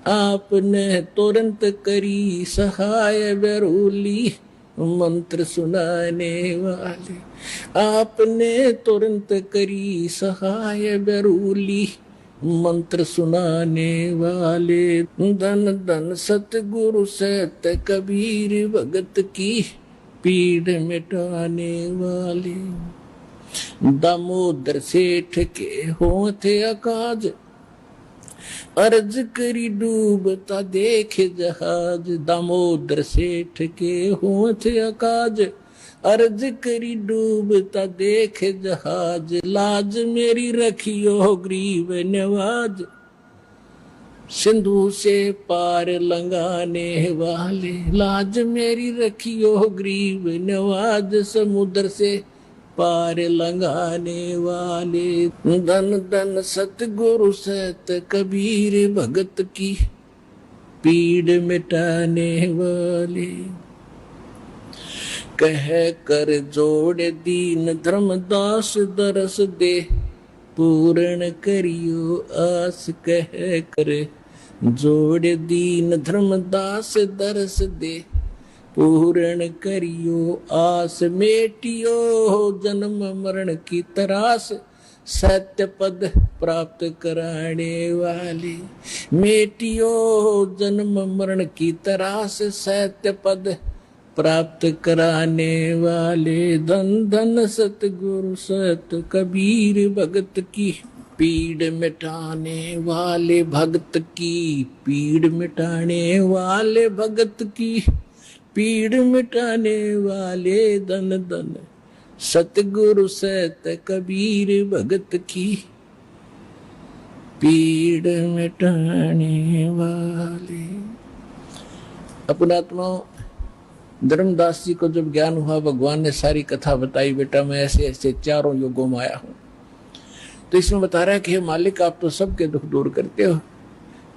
आपने तुरंत करी सहाय बेरूली, मंत्र सुनाने वाले। आपने तुरंत करी सहाय बेरूली, मंत्र सुनाने वाले। धन धन सतगुरु सत कबीर भगत की, पीड़ मिटाने वाले। दामोदर सेठ के होते अकाज, अर्ज करी डूबता देखे जहाज। दामोदर सेठ के होते अकाज, अर्ज करी डूबता देखे जहाज। लाज मेरी रखियो ग्रीव नवाज, सिंधु से पार लंगाने वाले। लाज मेरी रखियो ग्रीव नवाज, समुद्र से पार लंगाने वाले। धन धन सतगुरु सत कबीर भगत की, पीड़ मिटाने वाले। कह कर जोड़ दीन धर्मदास, दरस दे पूर्ण करियो आस। कह कर जोड़ दीन धर्मदास, दरस दे पूर्ण करियो आस। मेटियो जन्म मरण की तरास, सत्य पद प्राप्त कराने वाले, मेटियो जन्म मरण की तरास, सत्य पद प्राप्त कराने वाले, धन धन सतगुरु सत कबीर भगत की पीड़ मिटाने वाले, भगत की पीड़ मिटाने वाले, भगत की पीड़ मिटाने वाले, धन धन सतगुरु सत कबीर भगत की पीड़ मिटाने वाले। अपनात्माओं, धर्मदास जी को जब ज्ञान हुआ, भगवान ने सारी कथा बताई, बेटा मैं ऐसे ऐसे चारों युगों में आया हूं। तो इसमें बता रहा है कि मालिक आप तो सबके दुख दूर करते हो।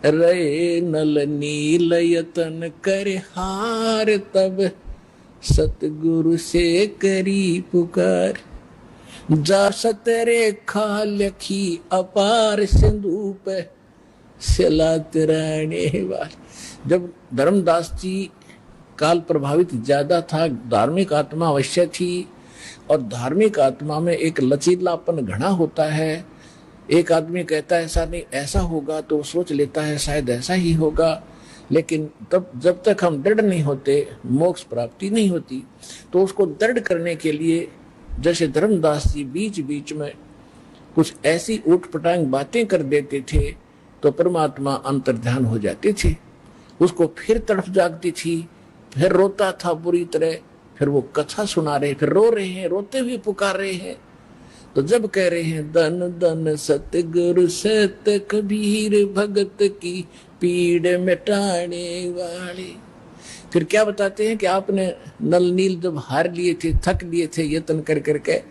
रे नल नील यतन कर हार, तब सतगुरु से करी पुकार, जा सतरेखा लखी अपार, सिंधु पे सिलात रहने वाले। जब धर्मदास जी काल प्रभावित ज्यादा था, धार्मिक आत्मा अवश्य थी, और धार्मिक आत्मा में एक लचीलापन घना होता है। एक आदमी कहता है ऐसा नहीं ऐसा होगा, तो सोच लेता है शायद ऐसा ही होगा, लेकिन तब जब तक हम दृढ़ नहीं होते मोक्ष प्राप्ति नहीं होती। तो उसको दृढ़ करने के लिए जैसे धर्मदास जी बीच बीच में कुछ ऐसी ऊटपटांग बातें कर देते थे, तो परमात्मा अंतर्ध्यान हो जाते थे, उसको फिर तड़फ जागती थी, फिर रोता था बुरी तरह, फिर वो कथा सुना रहे, फिर रो रहे हैं, रोते हुए पुकार रहे हैं। तो जब कह रहे हैं धन धन सतगुरु सत कबीर भगत की पीड़ मिटाने वाले, फिर क्या बताते हैं कि आपने नल नील जब हार लिए थे, थक लिए थे यत्न कर करके,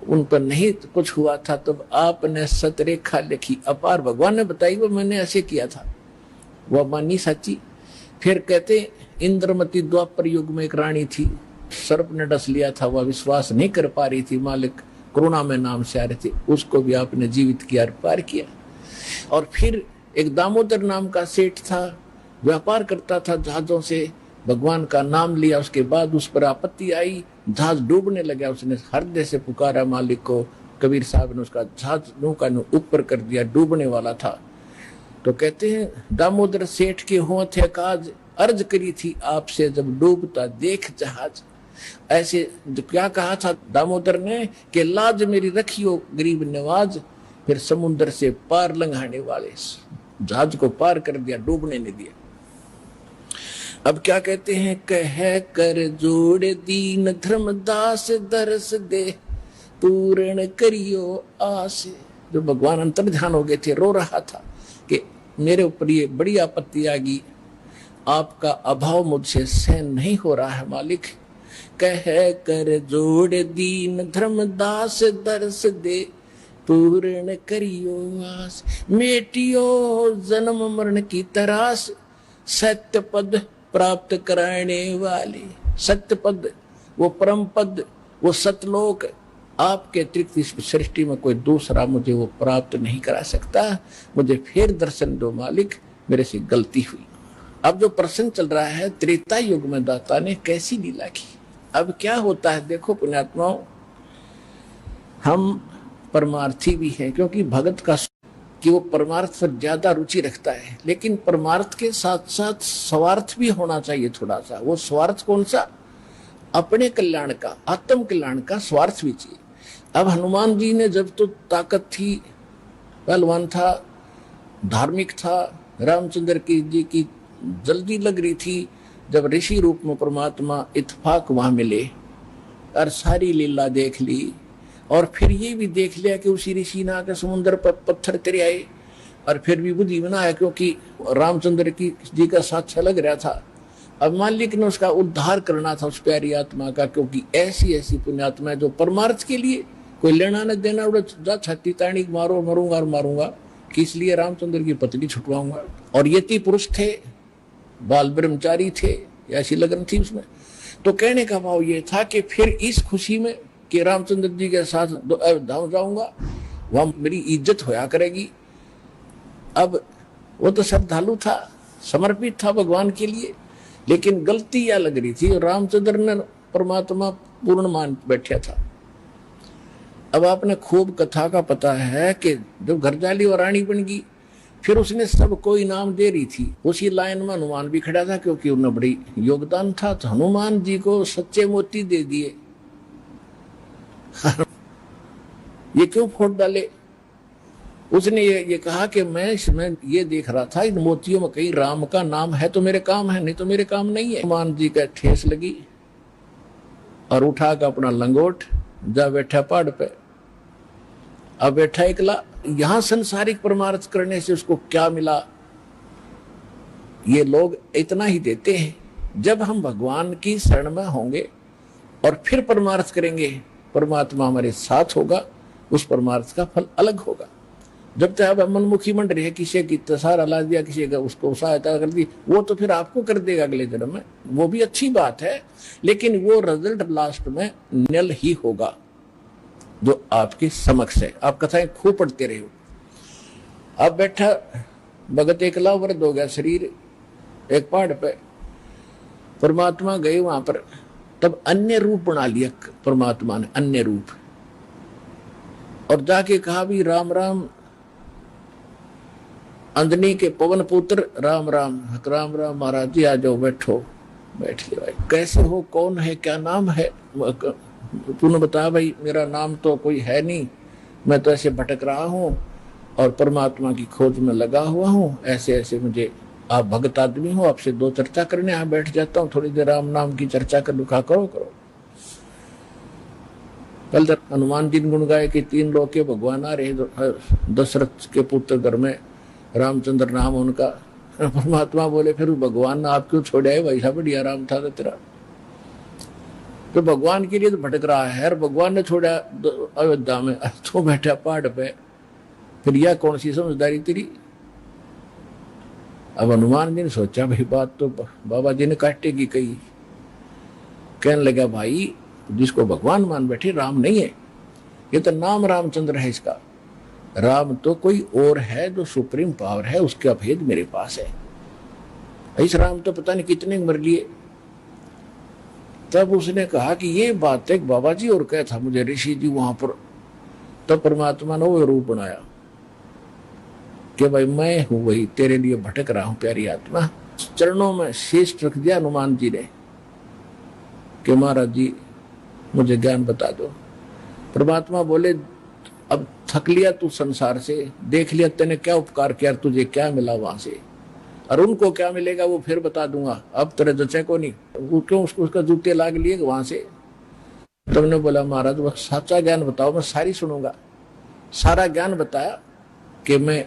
उन पर नहीं कुछ हुआ था, तब आपने सतरेखा लिखी अपार। भगवान ने बताई वो मैंने ऐसे किया था, वह मानी सच्ची। फिर कहते इंद्रमती द्वापर युग में एक रानी थी, सर्प ने डस लिया था, वह विश्वास नहीं कर पा रही थी, मालिक करुणा में नाम से आ रहे थे, उसको भी आपने जीवित किया, पार किया। और फिर एक दामोदर नाम का सेठ था, व्यापार करता था जहाजों से, भगवान का नाम लिया, उसके बाद उस पर आपत्ति आई, जहाज डूबने लगा, उसने हृदय से पुकारा मालिक को, कबीर साहब ने उसका जहाज नौका ऊपर कर दिया, डूबने वाला था। तो कहते हैं दामोदर सेठ के होंठ काज अर्ज करी थी आपसे, जब डूबता देख जहाज। ऐसे क्या कहा था दामोदर ने कि लाज मेरी रखियो गरीब नवाज, फिर समुद्र से पार लंघाने वाले, जहाज को पार कर दिया, डूबने नहीं दिया। अब क्या कहते हैं, कह कर जोड़ दीन धर्मदास, दरस दे पूर्ण करियो आस। जो भगवान अंतर्ध्यान हो गए थे, रो रहा था कि मेरे ऊपर ये बड़ी आपत्ति आ गई, आपका अभाव मुझसे सहन नहीं हो रहा है मालिक। कह कर जोड़ दीन धर्मदास, दरस दे पूर्ण करियो आस, मेटियो जन्म मरण की तरास, सत्य पद प्राप्त कराने वाले। सत्य पद, वो परम पद, वो सतलोक, आपके अतिरिक्त इस सृष्टि में कोई दूसरा मुझे वो प्राप्त नहीं करा सकता। मुझे फिर दर्शन दो मालिक, मेरे से गलती हुई। अब जो प्रश्न चल रहा है, त्रेता युग में दाता ने कैसी लीला की। अब क्या होता है, देखो पुण्यात्माओं, हम परमार्थी भी हैं, क्योंकि भगत का कि वो परमार्थ पर ज्यादा रुचि रखता है, लेकिन परमार्थ के साथ साथ स्वार्थ भी होना चाहिए थोड़ा सा। वो स्वार्थ कौन सा? अपने कल्याण का, आत्म कल्याण का स्वार्थ भी चाहिए। अब हनुमान जी ने जब तो ताकत थी, पहलवान था, धार्मिक था, रामचंद्र जी की जल्दी लग रही थी, जब ऋषि रूप में परमात्मा इत्फाक वहां मिले और सारी लीला देख ली, और फिर ये भी देख लिया कि उसी ऋषि ने आकर समुद्र पर पत्थर तेरे आए, और फिर भी बुद्धि बनाया क्योंकि रामचंद्र जी का साथ लग रहा था। अब मालिक ने उसका उद्धार करना था उस प्यारी आत्मा का, क्योंकि ऐसी ऐसी पुण्यात्मा है जो परमार्थ के लिए कोई लेना न देना, उड़ा छत्ती ताणी मारो, मरूंगा और मारूंगा, कि इसलिए रामचंद्र की पत्नी छुटवाऊंगा। और यति पुरुष थे, बाल ब्रह्मचारी थे, ऐसी लगन थी उसमें। तो कहने का भाव ये था कि फिर इस खुशी में कि रामचंद्र जी के साथ धाम जाऊंगा, वहां मेरी इज्जत होया करेगी। अब वो तो श्रद्धालु था, समर्पित था भगवान के लिए, लेकिन गलती क्या लग रही थी, रामचंद्र ने परमात्मा पूर्ण मान बैठा था। अब आपने खूब कथा का पता है कि जब घरजाली और रानी बन गई, फिर उसने सबको इनाम दे रही थी। उसी लाइन में हनुमान भी खड़ा था, क्योंकि उन्हें बड़ी योगदान था, तो हनुमान जी को सच्चे मोती दे दिए। ये क्यों फोड़ डाले? उसने ये कहा कि मैं इसमें ये देख रहा था, इन मोतियों में कहीं राम का नाम है तो मेरे काम है, नहीं तो मेरे काम नहीं है। हनुमान जी का ठेस लगी और उठा कर अपना लंगोट जा बैठा पहाड़ पे। अब बैठा एकला। यहां संसारिक परमार्थ करने से उसको क्या मिला? ये लोग इतना ही देते हैं। जब हम भगवान की शरण में होंगे और फिर परमार्थ करेंगे, परमात्मा हमारे साथ होगा, उस परमार्थ का फल अलग होगा। जब तक आप मनमुखी मंड रहे, किसी की सहारा ला दिया, किसी का उसको सहायता कर दी, वो तो फिर आपको कर देगा अगले जन्म में, वो भी अच्छी बात है, लेकिन वो रिजल्ट लास्ट में नल ही होगा जो आपके समक्ष है। आप कथाएं खूब पढ़ते रहे हो। अब बैठा भगत एकला, वृद्ध हो गया शरीर, एक पहाड़ पे। परमात्मा गए वहां पर, तब अन्य रूप बना लिया परमात्मा ने, अन्य रूप, और जाके कहा भी राम राम, अंजनी के पवन पुत्र राम राम। राम राम महाराज जी, आ जाओ, बैठो। बैठ गए। भाई कैसे हो, कौन है, क्या नाम है? तूने बताया भाई मेरा नाम तो कोई है नहीं, मैं तो ऐसे भटक रहा हूँ और परमात्मा की खोज में लगा हुआ हूँ, ऐसे ऐसे मुझे, आप भगत आदमी हो, आपसे दो चर्चा करने यहाँ बैठ जाता हूँ, थोड़ी देर राम नाम की चर्चा कर लूँ। करो करो। कल तक हनुमान जी ने गुण गाए कि 3 लोग के भगवान आ रहे, दशरथ के पुत्र घर में रामचंद्र नाम उनका। परमात्मा बोले फिर भगवान ने आप क्यों छोड़ा है? वैसा बढ़िया राम था तेरा, तो भगवान के लिए तो भटक रहा है, और भगवान ने छोड़ा अयोध्या में, तो बैठा पहाड़ पे, फिर यह कौन सी समझदारी तेरी? अब हनुमान जी ने सोचा भाई बात तो बाबा जी ने काटेगी कही। कहने लगा भाई जिसको भगवान मान बैठे, राम नहीं है, ये तो नाम रामचंद्र है इसका। राम तो कोई और है जो सुप्रीम पावर है, उसका भेद मेरे पास है। इस राम तो पता नहीं कितने मर लिए। तब उसने कहा कि ये बात एक बाबा जी और कहा था मुझे ऋषि जी वहां पर। तब परमात्मा ने वो रूप बनाया कि भाई मैं हूं वही, तेरे लिए भटक रहा हूं प्यारी आत्मा। चरणों में शीश रख दिया हनुमान जी ने कि महाराज जी मुझे ज्ञान बता दो। परमात्मा बोले अब थक लिया तू संसार से, देख लिया तेने क्या उपकार किया, तुझे क्या मिला वहां से, और उनको क्या मिलेगा वो फिर बता दूंगा, अब तेरे जचे को नहीं। वो क्यों उसका जूते लाग लिए वहां से। तुमने बोला महाराज वो सच्चा ज्ञान बताओ, मैं सारी सुनूंगा। सारा ज्ञान बताया कि मैं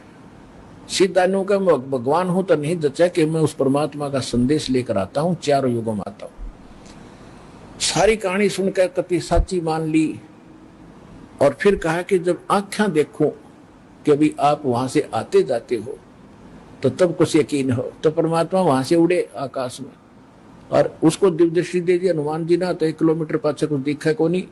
सीधा नु का भगवान हूं तो नहीं जचा कि मैं उस परमात्मा का संदेश लेकर आता हूं, 4 युगों में आता हूं। सारी कहानी सुनकर कति सच्ची मान ली, और फिर कहा कि जब आंखें देखो कि अभी आप वहां से आते जाते हो तो तब कुछ यकीन हो। तो परमात्मा वहां से उड़े आकाश में, और उसको दिव्य दृष्टि दे दी हनुमान जी ना, तो 1 किलोमीटर पाछे कुछ दिखा को नहीं।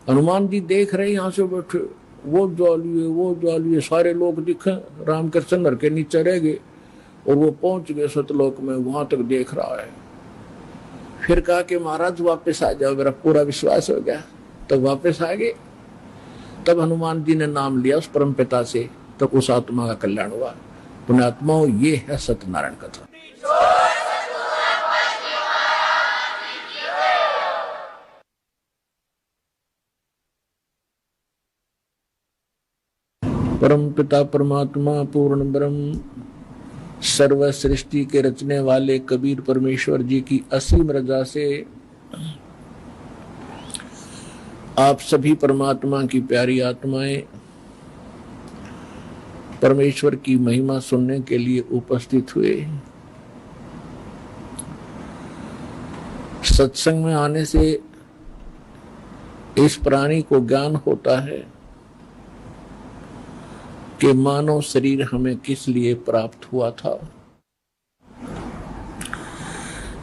हनुमान जी देख रहे यहाँ से बैठे, वो ज्वालिए सारे लोग दिखे, राम कृष्ण नर के नीचे रह गए, और वो पहुंच गए सतलोक में, वहां तक देख रहा है। फिर कहा कि महाराज वापस आ जाओ, मेरा पूरा विश्वास हो गया। तो वापस आ गए। तब हनुमान जी ने नाम लिया उस परम पिता से, तब उस आत्मा का कल्याण हुआ। पुण्यात्माओं, ये है सत्यनारायण कथा। परम पिता परमात्मा पूर्ण ब्रह्म सर्व सृष्टि के रचने वाले कबीर परमेश्वर जी की असीम रजा से आप सभी परमात्मा की प्यारी आत्माएं परमेश्वर की महिमा सुनने के लिए उपस्थित हुए। सत्संग में आने से इस प्राणी को ज्ञान होता है कि मानव शरीर हमें किस लिए प्राप्त हुआ था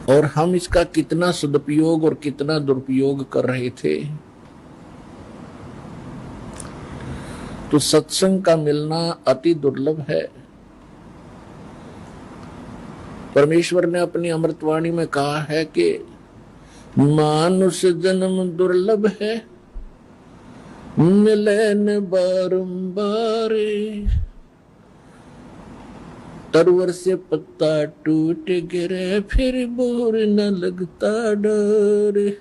और हम इसका कितना सदुपयोग और कितना दुरुपयोग कर रहे थे। तो सत्संग का मिलना अति दुर्लभ है। परमेश्वर ने अपनी अमृतवाणी में कहा है कि मानुष जन्म दुर्लभ है, मिलन बारंबार, तरवर से पत्ता टूट गिरे, फिर बोर न लगता डर।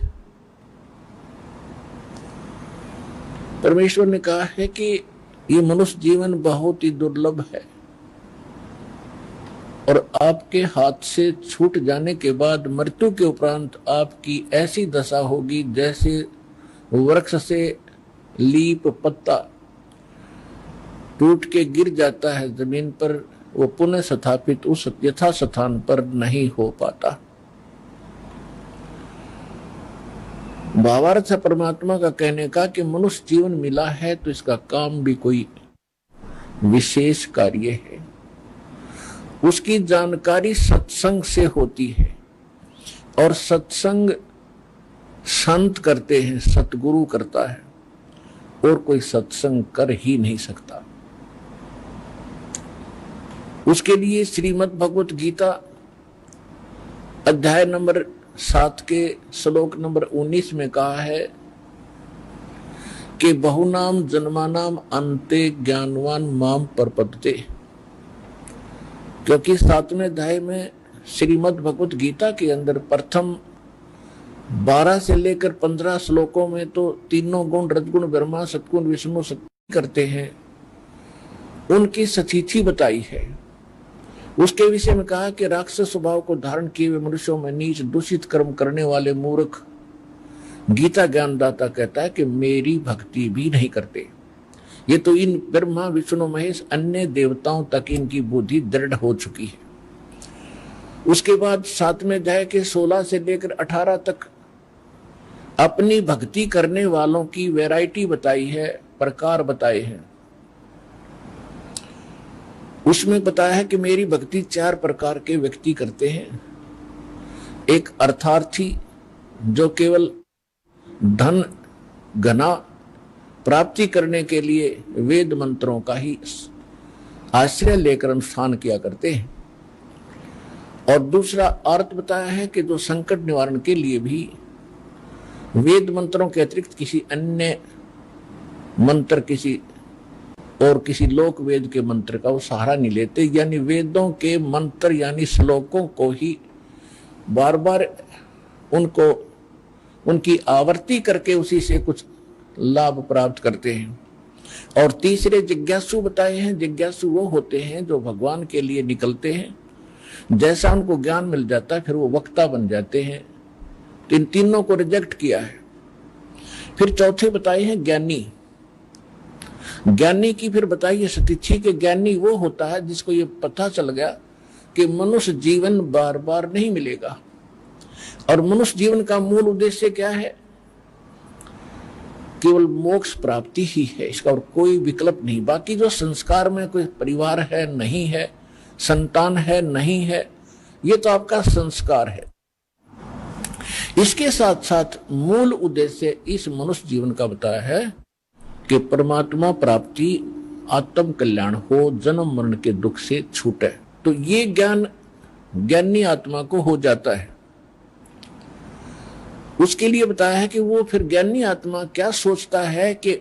परमेश्वर ने कहा है कि ये मनुष्य जीवन बहुत ही दुर्लभ है और आपके हाथ से छूट जाने के बाद मृत्यु के उपरांत आपकी ऐसी दशा होगी जैसे वृक्ष से लीप पत्ता टूट के गिर जाता है जमीन पर, वो पुनः स्थापित उस यथा स्थान पर नहीं हो पाता। भावार्थ है परमात्मा का कहने का कि मनुष्य जीवन मिला है तो इसका काम भी कोई विशेष कार्य है। उसकी जानकारी सत्संग से होती है और सत्संग संत करते हैं, सतगुरु करता है, और कोई सत्संग कर ही नहीं सकता। उसके लिए श्रीमद् भगवत गीता अध्याय नंबर 7 के श्लोक नंबर 19 में कहा है कि बहुनाम जन्मानाम अंते ज्ञानवान माम परपदते। क्योंकि 7वें अध्याय में श्रीमद् भगवत गीता के अंदर प्रथम 12 से लेकर 15 श्लोकों में तो तीनों गुण रजगुण ब्रह्मा सतगुण विष्णु शक्ति करते हैं, उनकी स्थिति बताई है। उसके विषय में कहा कि राक्षस स्वभाव को धारण किए हुए मनुष्यों में नीच दूषित कर्म करने वाले मूर्ख गीता ज्ञानदाता कहता है कि मेरी भक्ति भी नहीं करते। ये तो इन ब्रह्मा विष्णु महेश अन्य देवताओं तक इनकी बुद्धि दृढ़ हो चुकी है। उसके बाद 7वें अध्याय के 16 से लेकर 18 तक अपनी भक्ति करने वालों की वैरायटी बताई है, प्रकार बताए हैं। उसमें बताया है कि मेरी भक्ति 4 प्रकार के व्यक्ति करते हैं। एक अर्थार्थी जो केवल धन घना प्राप्ति करने के लिए वेद मंत्रों का ही आश्रय लेकर अनुष्ठान किया करते हैं। और दूसरा अर्थ बताया है कि जो संकट निवारण के लिए भी वेद मंत्रों के अतिरिक्त किसी अन्य मंत्र किसी लोक वेद के मंत्र का वो सहारा नहीं लेते, यानी वेदों के मंत्र यानी श्लोकों को ही बार बार उनकी आवर्ती करके उसी से कुछ लाभ प्राप्त करते हैं। और तीसरे जिज्ञासु बताए हैं। जिज्ञासु वो होते हैं जो भगवान के लिए निकलते हैं, जैसा उनको ज्ञान मिल जाता है फिर वो वक्ता बन जाते हैं। तो इन तीनों को रिजेक्ट किया है। फिर चौथे बताए हैं ज्ञानी। ज्ञानी की फिर बताइए सतिथि के ज्ञानी वो होता है जिसको ये पता चल गया कि मनुष्य जीवन बार बार नहीं मिलेगा और मनुष्य जीवन का मूल उद्देश्य क्या है, केवल मोक्ष प्राप्ति ही है, इसका और कोई विकल्प नहीं। बाकी जो संस्कार में कोई परिवार है नहीं है, संतान है नहीं है, ये तो आपका संस्कार है। इसके साथ साथ मूल उद्देश्य इस मनुष्य जीवन का बताया है कि परमात्मा प्राप्ति, आत्म कल्याण हो, जन्म मरण के दुख से छूटे। तो ये ज्ञान ज्ञानी आत्मा को हो जाता है। उसके लिए बताया है कि वो फिर ज्ञानी आत्मा क्या सोचता है कि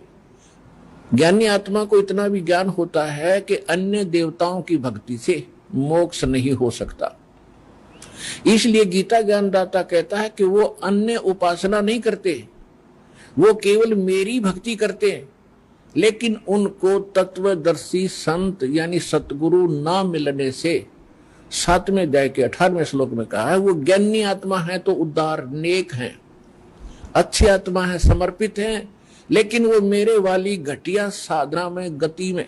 ज्ञानी आत्मा को इतना भी ज्ञान होता है कि अन्य देवताओं की भक्ति से मोक्ष नहीं हो सकता। इसलिए गीता ज्ञानदाता कहता है कि वो अन्य उपासना नहीं करते, वो केवल मेरी भक्ति करते हैं। लेकिन उनको तत्वदर्शी संत यानी सतगुरु ना मिलने से 7वें अध्याय के 18वें श्लोक में कहा है वो ज्ञानी आत्मा है तो उदार नेक हैं, अच्छी आत्मा है, समर्पित हैं, लेकिन वो मेरे वाली घटिया साधना में गति में,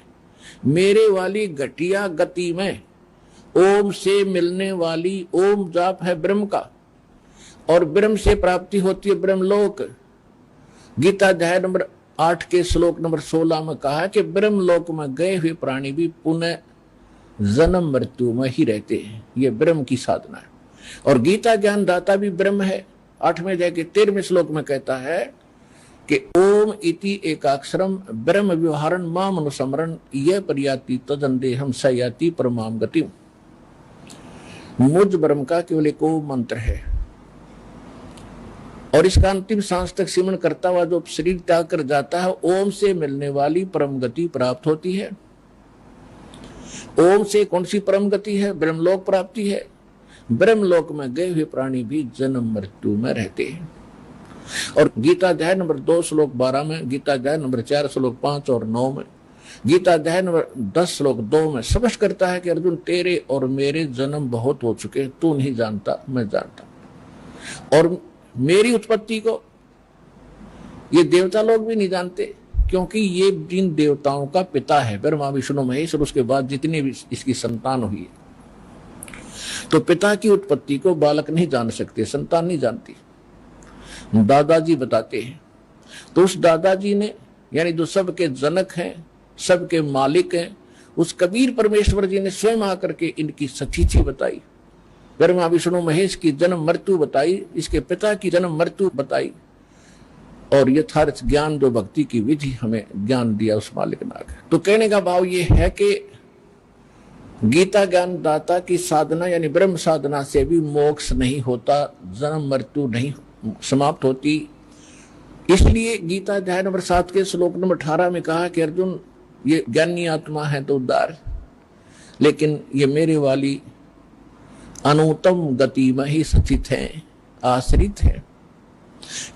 मेरे वाली घटिया गति में ओम से मिलने वाली, ओम जाप है ब्रह्म का और ब्रह्म से प्राप्ति होती है ब्रह्मलोक। गीता अध्याय नंबर 8 के श्लोक नंबर 16 में कहा है कि ब्रह्मलोक में गए हुए प्राणी भी पुनः जन्म मृत्यु में ही रहते हैं। ये ब्रह्म की साधना है। और गीता ज्ञान दाता भी ब्रह्म है। 8वें अध्याय के 13वें श्लोक में कहता है कि ओम इति एकाक्षरम ब्रह्म व्यवहारन माम अनुसमरण यह पर्याति तदंदेहम सयाति परमाम गतिम। मुझ ब्रह्म का केवल एक ओम मंत्र है और इसका अंतिम सांस तक सिमरण करता हुआ जो शरीर त्याग कर जाता है, ओम से मिलने वाली परम गति प्राप्त होती है। ओम से कौन सी परम गति है? ब्रह्मलोक प्राप्ति है। ब्रह्मलोक में गए हुए प्राणी भी जन्म मृत्यु में रहते हैं। और गीता अध्याय नंबर 2 श्लोक 12 में, गीता अध्याय नंबर 4 श्लोक 5 और 9 में, गीता अध्याय नंबर 10 श्लोक 2 में स्पष्ट करता है कि अर्जुन, तेरे और मेरे जन्म बहुत हो चुके, तू नहीं जानता, मैं जानता। और मेरी उत्पत्ति को ये देवता लोग भी नहीं जानते, क्योंकि ये जिन देवताओं का पिता है ब्रह्मा विष्णु महेश, और उसके बाद जितनी भी इसकी संतान हुई है, तो पिता की उत्पत्ति को बालक नहीं जान सकते, संतान नहीं जानती, दादाजी बताते हैं। तो उस दादाजी ने, यानी जो सबके जनक हैं, सबके मालिक हैं, उस कबीर परमेश्वर जी ने स्वयं आकर के इनकी सचीची बताई, ब्रह्मा विष्णु महेश की जन्म मृत्यु बताई, इसके पिता की जन्म मृत्यु बताई, और यथार्थ ज्ञान जो भक्ति की विधि हमें ज्ञान दिया उस मालिक नाग। तो कहने का भाव ये है कि गीता ज्ञान दाता की साधना यानी ब्रह्म साधना से भी मोक्ष नहीं होता, जन्म मृत्यु नहीं समाप्त होती। इसलिए गीता अध्याय नंबर 7 के श्लोक नंबर 18 में कहा कि अर्जुन, ये ज्ञानी आत्मा है तो उद्धार, लेकिन ये मेरे वाली अनुत्तम गति में ही स्थित है, आश्रित है।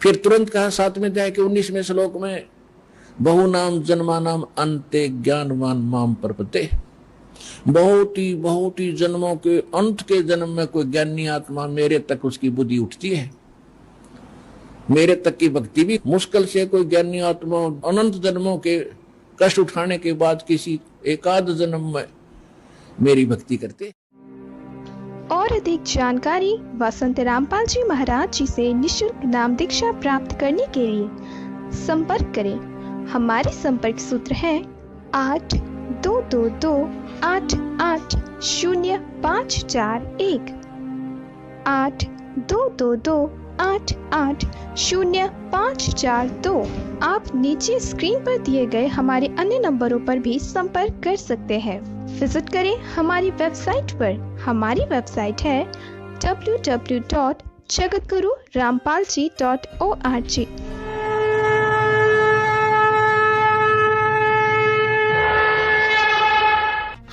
फिर तुरंत कहा 7वें अध्याय के 19वें श्लोक में, बहु नाम जन्मानाम अंते ज्ञानवान माम प्रपते। बहुत ही जन्मों के अंत के जन्म में कोई ज्ञानी आत्मा मेरे तक उसकी बुद्धि उठती है, मेरे तक की भक्ति भी मुश्किल से कोई ज्ञानी आत्मा अनंत जन्मों के कष्ट उठाने के बाद किसी एकाध जन्म में मेरी भक्ति करते। और अधिक जानकारी वसंत रामपाल जी महाराज जी से निशुल्क नाम दीक्षा प्राप्त करने के लिए संपर्क करें। हमारे संपर्क सूत्र है 8222880541 8222880542। आप नीचे स्क्रीन पर दिए गए हमारे अन्य नंबरों पर भी संपर्क कर सकते हैं। विजिट करें हमारी वेबसाइट पर। हमारी वेबसाइट है www.jagatgururampalji.org।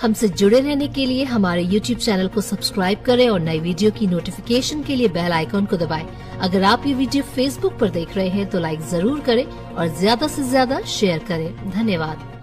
हमसे जुड़े रहने के लिए हमारे YouTube चैनल को सब्सक्राइब करें और नई वीडियो की नोटिफिकेशन के लिए बेल आइकॉन को दबाएं। अगर आप ये वीडियो Facebook पर देख रहे हैं तो लाइक जरूर करें और ज्यादा से ज्यादा शेयर करें। धन्यवाद।